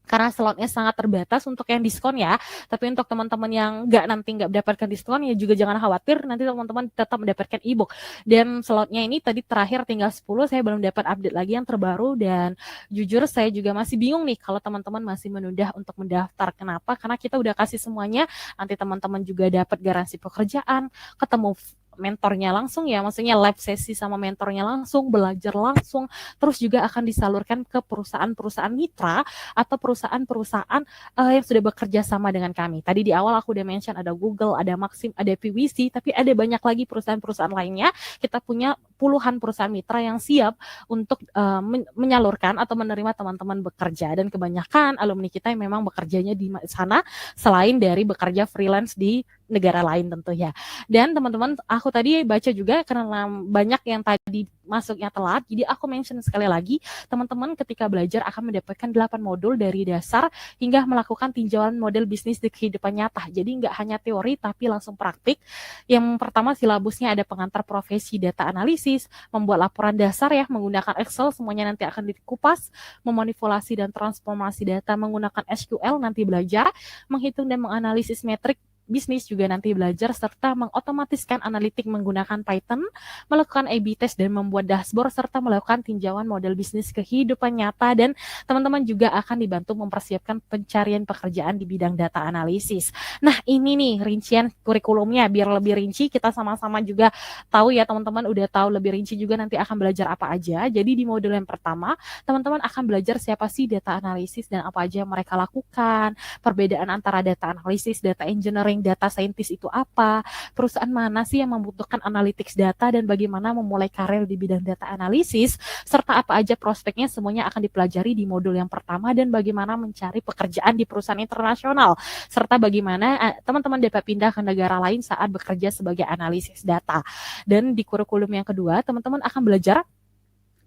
karena slotnya sangat terbatas untuk yang diskon ya. Tapi untuk teman-teman yang nanti nggak mendapatkan diskon ya juga jangan khawatir, nanti teman-teman tetap mendapatkan e-book. Dan slotnya ini tadi terakhir tinggal 10, saya belum dapat update lagi yang terbaru, dan jujur saya juga masih bingung nih kalau teman-teman masih menunda untuk mendaftar. Kenapa? Karena kita udah kasih semuanya, nanti teman-teman juga dapat garansi pekerjaan, ketemu mentornya langsung ya, maksudnya live sesi sama mentornya langsung, belajar langsung, terus juga akan disalurkan ke perusahaan-perusahaan mitra atau perusahaan-perusahaan yang sudah bekerja sama dengan kami. Tadi di awal aku udah mention ada Google, ada Maxim, ada PwC, tapi ada banyak lagi perusahaan-perusahaan lainnya. Kita punya puluhan perusahaan mitra yang siap untuk menyalurkan atau menerima teman-teman bekerja, dan kebanyakan alumni kita yang memang bekerjanya di sana selain dari bekerja freelance di negara lain tentunya. Dan teman-teman, aku tadi baca juga karena banyak yang tadi masuknya telat, jadi aku mention sekali lagi, teman-teman ketika belajar akan mendapatkan 8 modul dari dasar hingga melakukan tinjauan model bisnis di kehidupan nyata. Jadi nggak hanya teori tapi langsung praktik. Yang pertama silabusnya ada pengantar profesi data analisis, membuat laporan dasar ya menggunakan Excel, semuanya nanti akan dikupas, memanipulasi dan transformasi data menggunakan SQL nanti belajar, menghitung dan menganalisis metrik bisnis juga nanti belajar, serta mengotomatiskan analitik menggunakan Python, melakukan A/B test dan membuat dashboard, serta melakukan tinjauan model bisnis kehidupan nyata. Dan teman-teman juga akan dibantu mempersiapkan pencarian pekerjaan di bidang data analisis. Nah, ini nih rincian kurikulumnya, biar lebih rinci kita sama-sama juga tahu ya, teman-teman udah tahu lebih rinci juga nanti akan belajar apa aja. Jadi di modul yang pertama, teman-teman akan belajar siapa sih data analisis dan apa aja yang mereka lakukan, perbedaan antara data analisis, data engineering, data scientist itu apa, perusahaan mana sih yang membutuhkan analytics data, dan bagaimana memulai karir di bidang data analisis, serta apa aja prospeknya, semuanya akan dipelajari di modul yang pertama, dan bagaimana mencari pekerjaan di perusahaan internasional, serta bagaimana teman-teman dapat pindah ke negara lain saat bekerja sebagai analisis data. Dan di kurikulum yang kedua, teman-teman akan belajar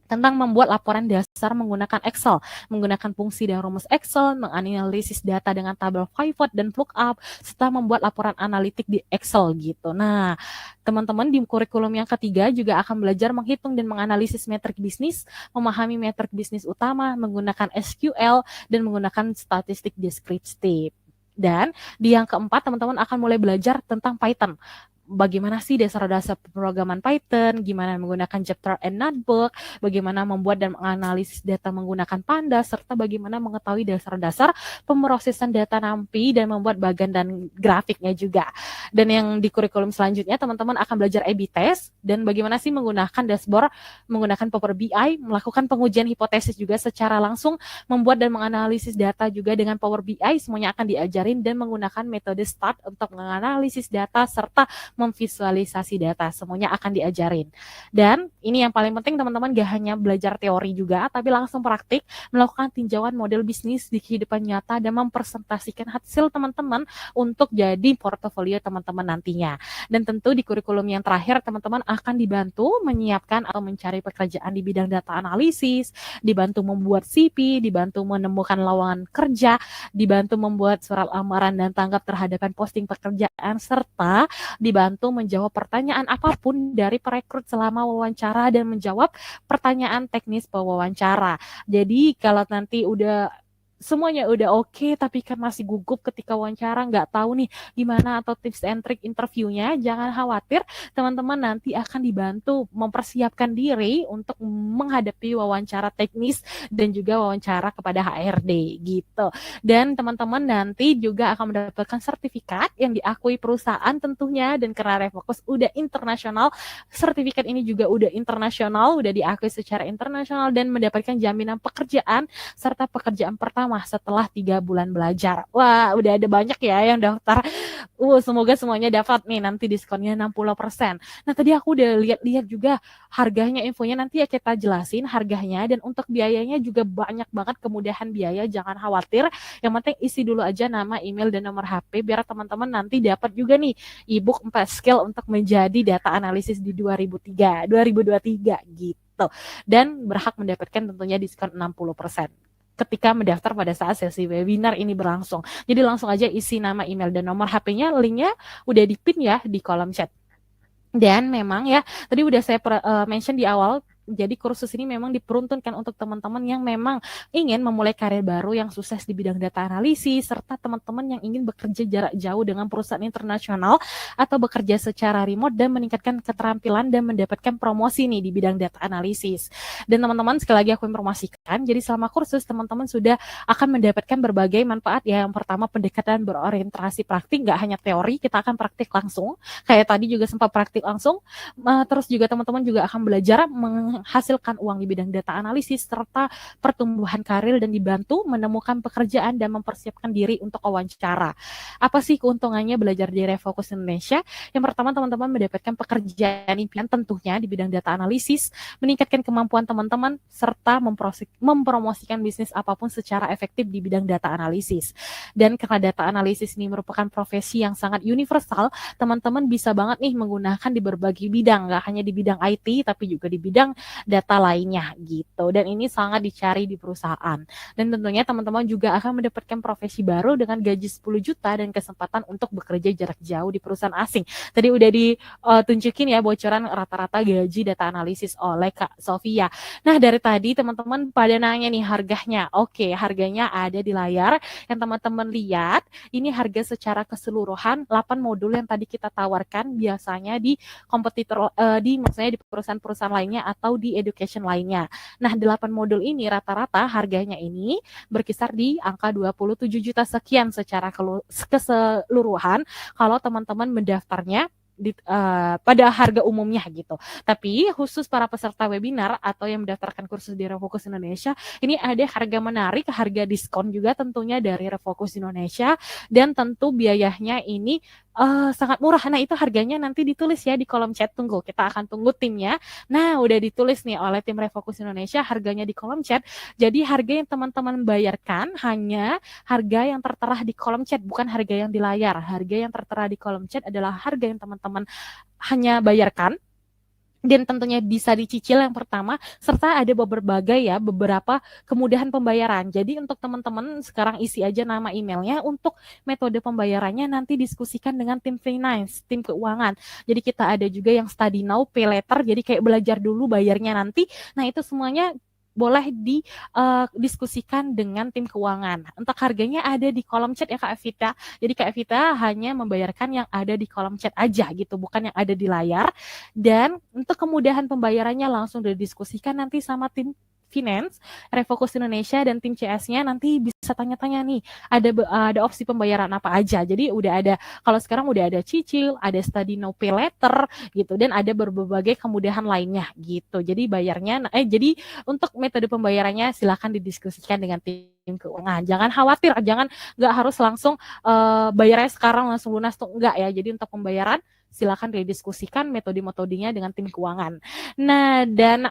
tentang membuat laporan dasar menggunakan Excel, menggunakan fungsi dan rumus Excel, menganalisis data dengan tabel pivot dan lookup, serta membuat laporan analitik di Excel gitu. Nah, teman-teman di kurikulum yang ketiga juga akan belajar menghitung dan menganalisis metrik bisnis, memahami metrik bisnis utama, menggunakan SQL, dan menggunakan statistik deskriptif. Dan di yang keempat, teman-teman akan mulai belajar tentang Python. Bagaimana sih dasar-dasar pemrograman Python, gimana menggunakan Jupyter and Notebook, bagaimana membuat dan menganalisis data menggunakan Pandas, serta bagaimana mengetahui dasar-dasar pemrosesan data NumPy dan membuat bagan dan grafiknya juga. Dan yang di kurikulum selanjutnya teman-teman akan belajar A/B test dan bagaimana sih menggunakan dashboard, menggunakan Power BI, melakukan pengujian hipotesis juga secara langsung, membuat dan menganalisis data juga dengan Power BI, semuanya akan diajarin dan menggunakan metode START untuk menganalisis data serta memvisualisasi data, semuanya akan diajarin. Dan ini yang paling penting teman-teman, gak hanya belajar teori juga, tapi langsung praktik, melakukan tinjauan model bisnis di kehidupan nyata dan mempresentasikan hasil teman-teman untuk jadi portofolio teman-teman nantinya. Dan tentu di kurikulum yang terakhir teman-teman akan dibantu menyiapkan atau mencari pekerjaan di bidang data analisis, dibantu membuat CV, dibantu menemukan lowongan kerja, dibantu membuat surat lamaran dan tanggap terhadap posting pekerjaan, serta dibantu menjawab pertanyaan apapun dari perekrut selama wawancara dan menjawab pertanyaan teknis pewawancara. Jadi kalau nanti semuanya udah oke, tapi kan masih gugup ketika wawancara, nggak tahu nih gimana atau tips and trick interviewnya, jangan khawatir, teman-teman nanti akan dibantu mempersiapkan diri untuk menghadapi wawancara teknis dan juga wawancara kepada HRD gitu. Dan teman-teman nanti juga akan mendapatkan sertifikat yang diakui perusahaan tentunya, dan karena Refokus udah internasional, sertifikat ini juga udah internasional, udah diakui secara internasional dan mendapatkan jaminan pekerjaan serta pekerjaan pertama setelah 3 bulan belajar. Wah, udah ada banyak ya yang daftar. Semoga semuanya dapat nih nanti diskonnya 60%. Nah, tadi aku udah lihat-lihat juga harganya, infonya nanti ya kita jelasin harganya, dan untuk biayanya juga banyak banget, kemudahan biaya, jangan khawatir. Yang penting isi dulu aja nama, email, dan nomor HP biar teman-teman nanti dapat juga nih ebook 4 skill untuk menjadi data analisis di 2023 gitu. Dan berhak mendapatkan tentunya diskon 60% ketika mendaftar pada saat sesi webinar ini berlangsung. Jadi langsung aja isi nama, email, dan nomor HP-nya, linknya udah di-pin ya di kolom chat. Dan memang ya, tadi udah saya mention di awal, jadi kursus ini memang diperuntukkan untuk teman-teman yang memang ingin memulai karir baru yang sukses di bidang data analisis, serta teman-teman yang ingin bekerja jarak jauh dengan perusahaan internasional atau bekerja secara remote dan meningkatkan keterampilan dan mendapatkan promosi nih di bidang data analisis. Dan teman-teman, sekali lagi aku informasikan, jadi selama kursus teman-teman sudah akan mendapatkan berbagai manfaat ya. Yang pertama, pendekatan berorientasi praktik, nggak hanya teori, kita akan praktik langsung. Kayak tadi juga sempat praktik langsung. Terus juga teman-teman juga akan belajar menghasilkan uang di bidang data analisis serta pertumbuhan karir, dan dibantu menemukan pekerjaan dan mempersiapkan diri untuk wawancara. Apa sih keuntungannya belajar di Refokus Indonesia? Yang pertama, teman-teman mendapatkan pekerjaan impian tentunya di bidang data analisis, meningkatkan kemampuan teman-teman, serta mempromosikan bisnis apapun secara efektif di bidang data analisis. Dan karena data analisis ini merupakan profesi yang sangat universal, teman-teman bisa banget nih menggunakan di berbagai bidang, nggak hanya di bidang IT, tapi juga di bidang data lainnya gitu. Dan ini sangat dicari di perusahaan. Dan tentunya teman-teman juga akan mendapatkan profesi baru dengan gaji 10 juta dan kesempatan untuk bekerja jarak jauh di perusahaan asing. Tadi udah ditunjukin ya bocoran rata-rata gaji data analisis oleh Kak Sofia. Nah, dari tadi teman-teman pada nanya nih harganya. Oke, harganya ada di layar. Yang teman-teman lihat, ini harga secara keseluruhan 8 modul yang tadi kita tawarkan biasanya di kompetitor, maksudnya di perusahaan-perusahaan lainnya atau di education lainnya. Nah, 8 modul ini rata-rata harganya ini berkisar di angka 27 juta sekian secara keseluruhan kalau teman-teman mendaftarnya pada harga umumnya gitu. Tapi khusus para peserta webinar atau yang mendaftarkan kursus di Refokus Indonesia, ini ada harga menarik, harga diskon juga tentunya dari Refokus Indonesia, dan tentu biayanya ini sangat murah. Nah, itu harganya nanti ditulis ya di kolom chat. Tunggu, kita akan tunggu timnya. Nah, udah ditulis nih oleh tim Refokus Indonesia harganya di kolom chat. Jadi harga yang teman-teman bayarkan hanya harga yang tertera di kolom chat, bukan harga yang di layar. Harga yang tertera di kolom chat adalah harga yang teman-teman hanya bayarkan dan tentunya bisa dicicil yang pertama, serta ada beberapa kemudahan pembayaran. Jadi untuk teman-teman sekarang isi aja nama emailnya, untuk metode pembayarannya nanti diskusikan dengan tim finance, tim keuangan. Jadi kita ada juga yang study now, pay later, jadi kayak belajar dulu bayarnya nanti. Nah itu semuanya boleh didiskusikan dengan tim keuangan. Untuk harganya ada di kolom chat ya Kak Evita. Jadi Kak Evita hanya membayarkan yang ada di kolom chat aja gitu, bukan yang ada di layar. Dan untuk kemudahan pembayarannya langsung didiskusikan nanti sama tim Finance, Refocus Indonesia dan tim CS-nya nanti bisa tanya-tanya nih, ada opsi pembayaran apa aja. Jadi udah ada, kalau sekarang udah ada cicil, ada study now pay later gitu, dan ada berbagai kemudahan lainnya gitu. Jadi jadi untuk metode pembayarannya silakan didiskusikan dengan tim keuangan. Jangan khawatir, nggak harus langsung bayarnya sekarang langsung lunas tuh, enggak ya. Jadi untuk pembayaran silakan didiskusikan metode-metodenya dengan tim keuangan. Nah, dan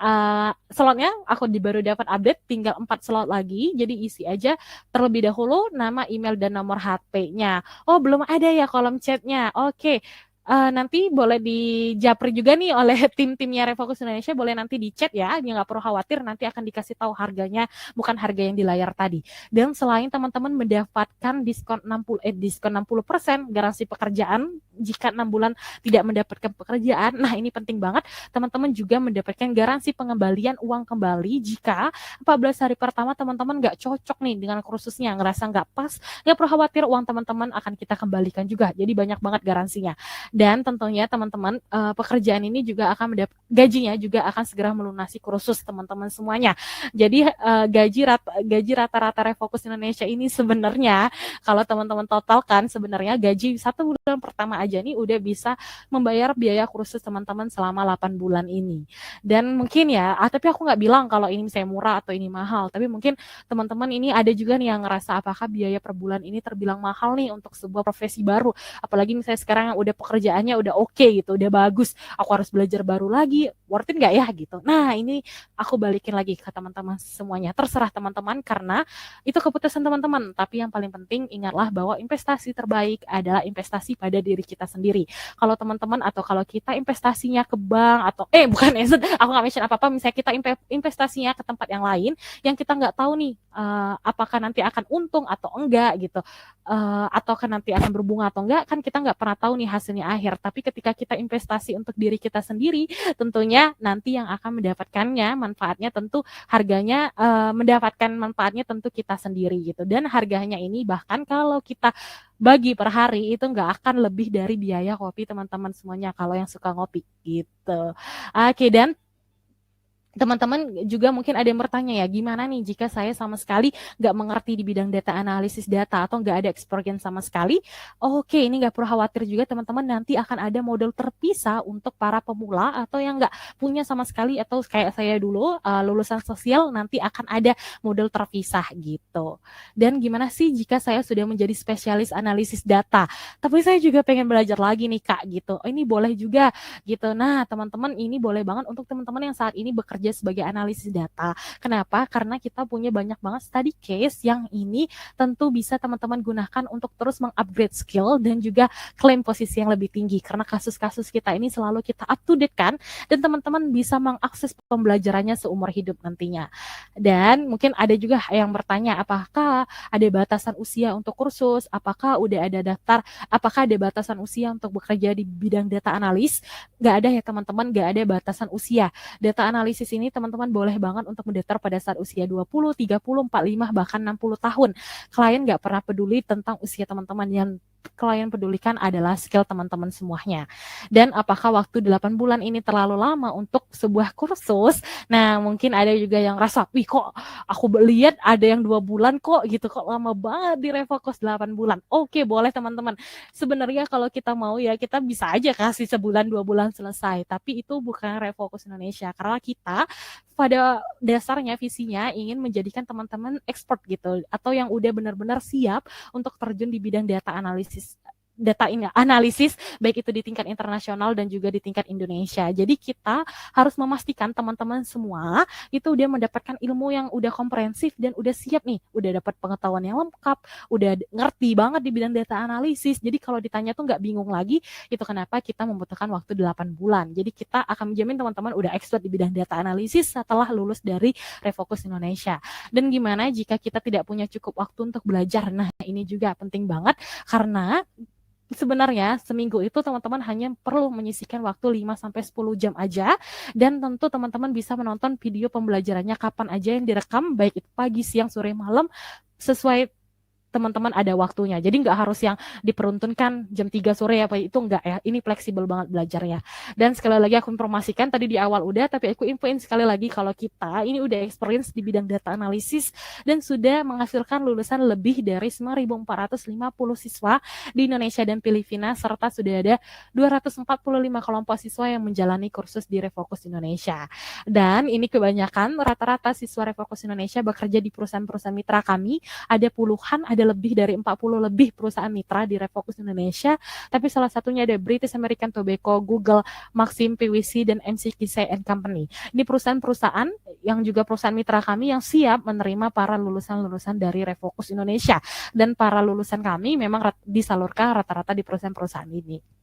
slotnya aku baru dapat update, tinggal 4 slot lagi. Jadi isi aja terlebih dahulu nama, email, dan nomor HP-nya. Oh, belum ada ya kolom chatnya. Oke. Nanti boleh dijapri juga nih oleh tim-timnya Refocus Indonesia, boleh nanti di chat ya, dia nggak perlu khawatir, nanti akan dikasih tahu harganya, bukan harga yang di layar tadi. Dan selain teman-teman mendapatkan diskon 60% garansi pekerjaan jika 6 bulan tidak mendapatkan pekerjaan, nah ini penting banget, teman-teman juga mendapatkan garansi pengembalian uang kembali jika 14 hari pertama teman-teman nggak cocok nih dengan kursusnya, ngerasa nggak pas, nggak perlu khawatir, uang teman-teman akan kita kembalikan juga. Jadi banyak banget garansinya. Dan tentunya teman-teman pekerjaan ini juga akan gajinya juga akan segera melunasi kursus teman-teman semuanya. Jadi gaji rata-rata Refocus Indonesia ini sebenarnya kalau teman-teman totalkan, sebenarnya gaji 1 bulan pertama aja nih udah bisa membayar biaya kursus teman-teman selama 8 bulan ini. Dan mungkin ya, tapi aku nggak bilang kalau ini misalnya murah atau ini mahal, tapi mungkin teman-teman ini ada juga nih yang ngerasa apakah biaya per bulan ini terbilang mahal nih untuk sebuah profesi baru, apalagi misalnya sekarang yang udah pekerjaannya udah oke gitu, udah bagus, aku harus belajar baru lagi, worth it nggak ya gitu. Nah ini aku balikin lagi ke teman-teman semuanya, terserah teman-teman karena itu keputusan teman-teman, tapi yang paling penting ingatlah bahwa investasi terbaik adalah investasi pada diri kita sendiri. Kalau teman-teman atau kalau kita investasinya ke bank atau bukan aku nggak mention apa-apa, misalnya kita investasinya ke tempat yang lain yang kita nggak tahu nih apakah nanti akan untung atau enggak gitu, atau kan nanti akan berbunga atau enggak, kan kita nggak pernah tahu nih hasilnya akhir. Tapi ketika kita investasi untuk diri kita sendiri, tentunya nanti yang akan mendapatkannya manfaatnya tentu harganya, mendapatkan manfaatnya tentu kita sendiri gitu. Dan harganya ini bahkan kalau kita bagi per hari itu nggak akan lebih dari biaya kopi teman-teman semuanya kalau yang suka ngopi gitu. Oke, dan teman-teman juga mungkin ada yang bertanya ya, gimana nih jika saya sama sekali nggak mengerti di bidang data analisis data atau nggak ada experience sama sekali? Oke, ini nggak perlu khawatir juga teman-teman, nanti akan ada modul terpisah untuk para pemula atau yang nggak punya sama sekali, atau kayak saya dulu lulusan sosial, nanti akan ada modul terpisah gitu. Dan gimana sih jika saya sudah menjadi spesialis analisis data, tapi saya juga pengen belajar lagi nih Kak gitu. Oh, ini boleh juga gitu. Nah teman-teman, ini boleh banget untuk teman-teman yang saat ini bekerja sebagai analisis data. Kenapa? Karena kita punya banyak banget study case yang ini tentu bisa teman-teman gunakan untuk terus mengupgrade skill dan juga klaim posisi yang lebih tinggi. Karena kasus-kasus kita ini selalu kita up to date kan, dan teman-teman bisa mengakses pembelajarannya seumur hidup nantinya. Dan mungkin ada juga yang bertanya, apakah ada batasan usia untuk kursus? Apakah udah ada daftar? Apakah ada batasan usia untuk bekerja di bidang data analis? Nggak ada ya teman-teman, nggak ada batasan usia. Data analisis ini teman-teman boleh banget untuk mendaftar pada saat usia 20, 30, 45, bahkan 60 tahun. Klien nggak pernah peduli tentang usia teman-teman, yang klien pedulikan adalah skill teman-teman semuanya. Dan apakah waktu 8 bulan ini terlalu lama untuk sebuah kursus? Nah, mungkin ada juga yang rasa, wih kok aku lihat ada yang 2 bulan kok gitu, kok lama banget di Refocus 8 bulan. Oke, boleh teman-teman. Sebenarnya kalau kita mau ya, kita bisa aja kasih sebulan 2 bulan selesai. Tapi itu bukan Refocus Indonesia. Karena kita pada dasarnya visinya ingin menjadikan teman-teman expert gitu, atau yang udah benar-benar siap untuk terjun di bidang data analisis data ini analisis baik itu di tingkat internasional dan juga di tingkat Indonesia. Jadi kita harus memastikan teman-teman semua itu udah mendapatkan ilmu yang udah komprehensif dan udah siap nih, udah dapat pengetahuan yang lengkap, udah ngerti banget di bidang data analisis. Jadi kalau ditanya tuh nggak bingung lagi, itu kenapa kita membutuhkan waktu 8 bulan. Jadi kita akan menjamin teman-teman udah expert di bidang data analisis setelah lulus dari Refocus Indonesia. Dan gimana jika kita tidak punya cukup waktu untuk belajar? Nah, ini juga penting banget karena sebenarnya seminggu itu teman-teman hanya perlu menyisihkan waktu 5-10 jam aja, dan tentu teman-teman bisa menonton video pembelajarannya kapan aja yang direkam, baik itu pagi, siang, sore, malam, sesuai teman-teman ada waktunya. Jadi nggak harus yang diperuntukkan jam 3 sore ya Pak, itu enggak ya. Ini fleksibel banget belajarnya. Dan sekali lagi aku informasikan tadi di awal udah, tapi aku infoin sekali lagi kalau kita ini udah experience di bidang data analisis dan sudah menghasilkan lulusan lebih dari 9.450 siswa di Indonesia dan Filipina, serta sudah ada 245 kelompok siswa yang menjalani kursus di Refocus Indonesia. Dan ini kebanyakan rata-rata siswa Refocus Indonesia bekerja di perusahaan-perusahaan mitra kami, ada puluhan, ada lebih dari 40 lebih perusahaan mitra di Refocus Indonesia, tapi salah satunya ada British American Tobacco, Google, Maxim, PwC, dan McKinsey & Company. Ini perusahaan-perusahaan yang juga perusahaan mitra kami yang siap menerima para lulusan-lulusan dari Refocus Indonesia, dan para lulusan kami memang disalurkan rata-rata di perusahaan-perusahaan ini.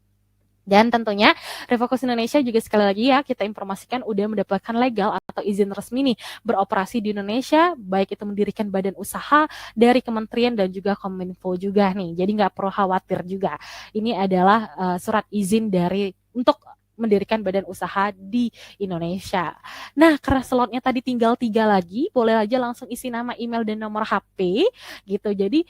Dan tentunya Refocus Indonesia juga sekali lagi ya kita informasikan udah mendapatkan legal atau izin resmi nih beroperasi di Indonesia, baik itu mendirikan badan usaha dari kementerian dan juga Kominfo juga nih. Jadi nggak perlu khawatir juga. Ini adalah surat izin dari untuk mendirikan badan usaha di Indonesia. Nah, karena slotnya tadi tinggal 3 lagi, boleh aja langsung isi nama, email, dan nomor HP gitu. Jadi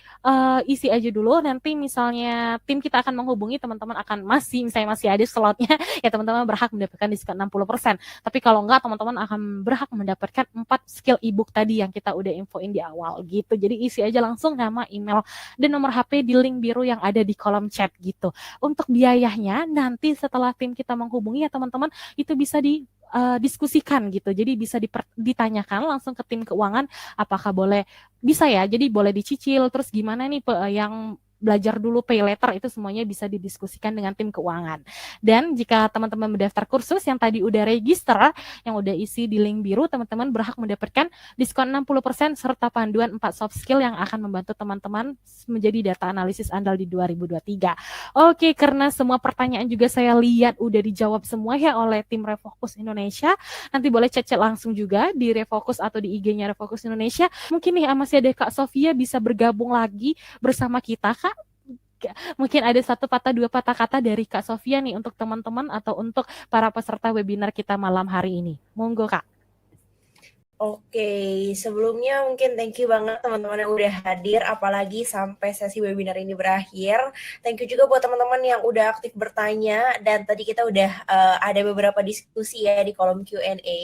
isi aja dulu, nanti misalnya tim kita akan menghubungi, teman-teman akan misalnya masih ada slotnya, ya teman-teman berhak mendapatkan diskon 60%. Tapi kalau enggak, teman-teman akan berhak mendapatkan 4 skill ebook tadi yang kita udah infoin di awal gitu. Jadi isi aja langsung nama, email, dan nomor HP di link biru yang ada di kolom chat gitu. Untuk biayanya nanti setelah tim kita menghubungi ya teman-teman, itu bisa diskusikan gitu. Jadi bisa ditanyakan langsung ke tim keuangan apakah boleh, bisa ya. Jadi boleh dicicil, terus gimana nih yang belajar dulu pay later, itu semuanya bisa didiskusikan dengan tim keuangan. Dan jika teman-teman mendaftar kursus yang tadi udah register, yang udah isi di link biru, teman-teman berhak mendapatkan diskon 60% serta panduan 4 soft skill yang akan membantu teman-teman menjadi data analisis andal di 2023. Oke, karena semua pertanyaan juga saya lihat udah dijawab semua ya oleh tim Refocus Indonesia. Nanti boleh chat-chat langsung juga di Refocus atau di IG-nya Refocus Indonesia. Mungkin nih masih ada Kak Sofia bisa bergabung lagi bersama kita, Kak. Mungkin ada 1 patah 2 patah kata dari Kak Sofia nih untuk teman-teman atau untuk para peserta webinar kita malam hari ini. Monggo, Kak. Oke, sebelumnya mungkin thank you banget teman-teman yang udah hadir, apalagi sampai sesi webinar ini berakhir. Thank you juga buat teman-teman yang udah aktif bertanya, dan tadi kita udah ada beberapa diskusi ya di kolom Q&A.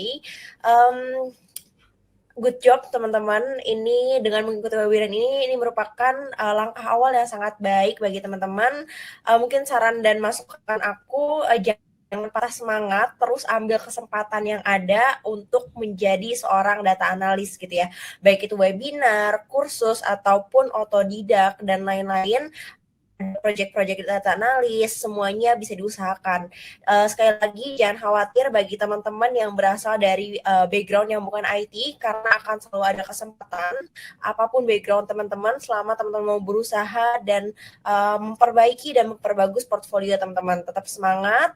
Good job teman-teman, ini dengan mengikuti webinar ini merupakan langkah awal yang sangat baik bagi teman-teman. Mungkin saran dan masukan aku, jangan patah semangat, terus ambil kesempatan yang ada untuk menjadi seorang data analis gitu ya. Baik itu webinar, kursus, ataupun otodidak, dan lain-lain. Proyek-proyek data analis, semuanya bisa diusahakan. Sekali lagi, jangan khawatir bagi teman-teman yang berasal dari background yang bukan IT, karena akan selalu ada kesempatan, apapun background teman-teman, selama teman-teman mau berusaha dan memperbaiki dan memperbagus portfolio teman-teman. Tetap semangat,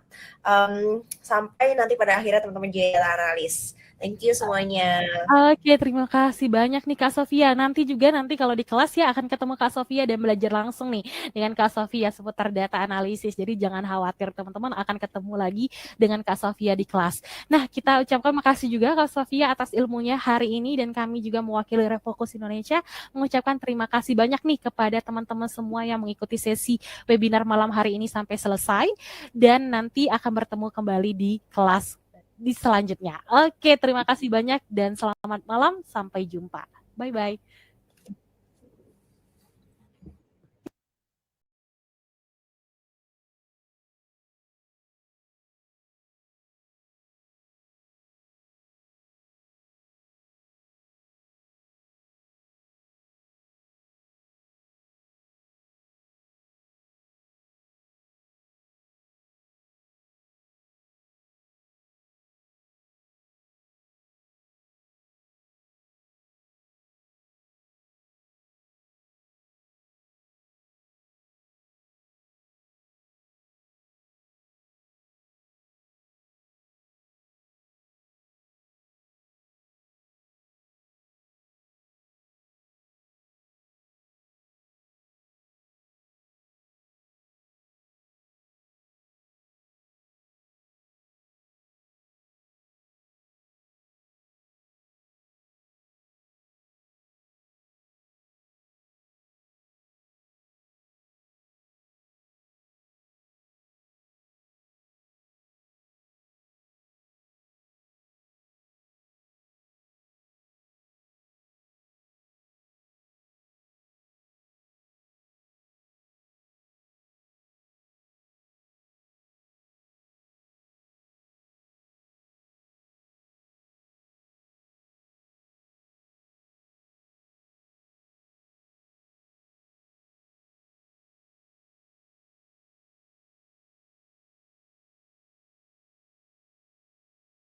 sampai nanti pada akhirnya teman-teman jadi data analis. Thank you semuanya. Oke, terima kasih banyak nih Kak Sofia. Nanti kalau di kelas ya akan ketemu Kak Sofia dan belajar langsung nih dengan Kak Sofia seputar data analisis. Jadi jangan khawatir, teman-teman akan ketemu lagi dengan Kak Sofia di kelas. Nah, kita ucapkan makasih juga Kak Sofia atas ilmunya hari ini, dan kami juga mewakili Refocus Indonesia mengucapkan terima kasih banyak nih kepada teman-teman semua yang mengikuti sesi webinar malam hari ini sampai selesai, dan nanti akan bertemu kembali di kelas di selanjutnya. Oke, terima kasih banyak dan selamat malam. Sampai jumpa. Bye-bye.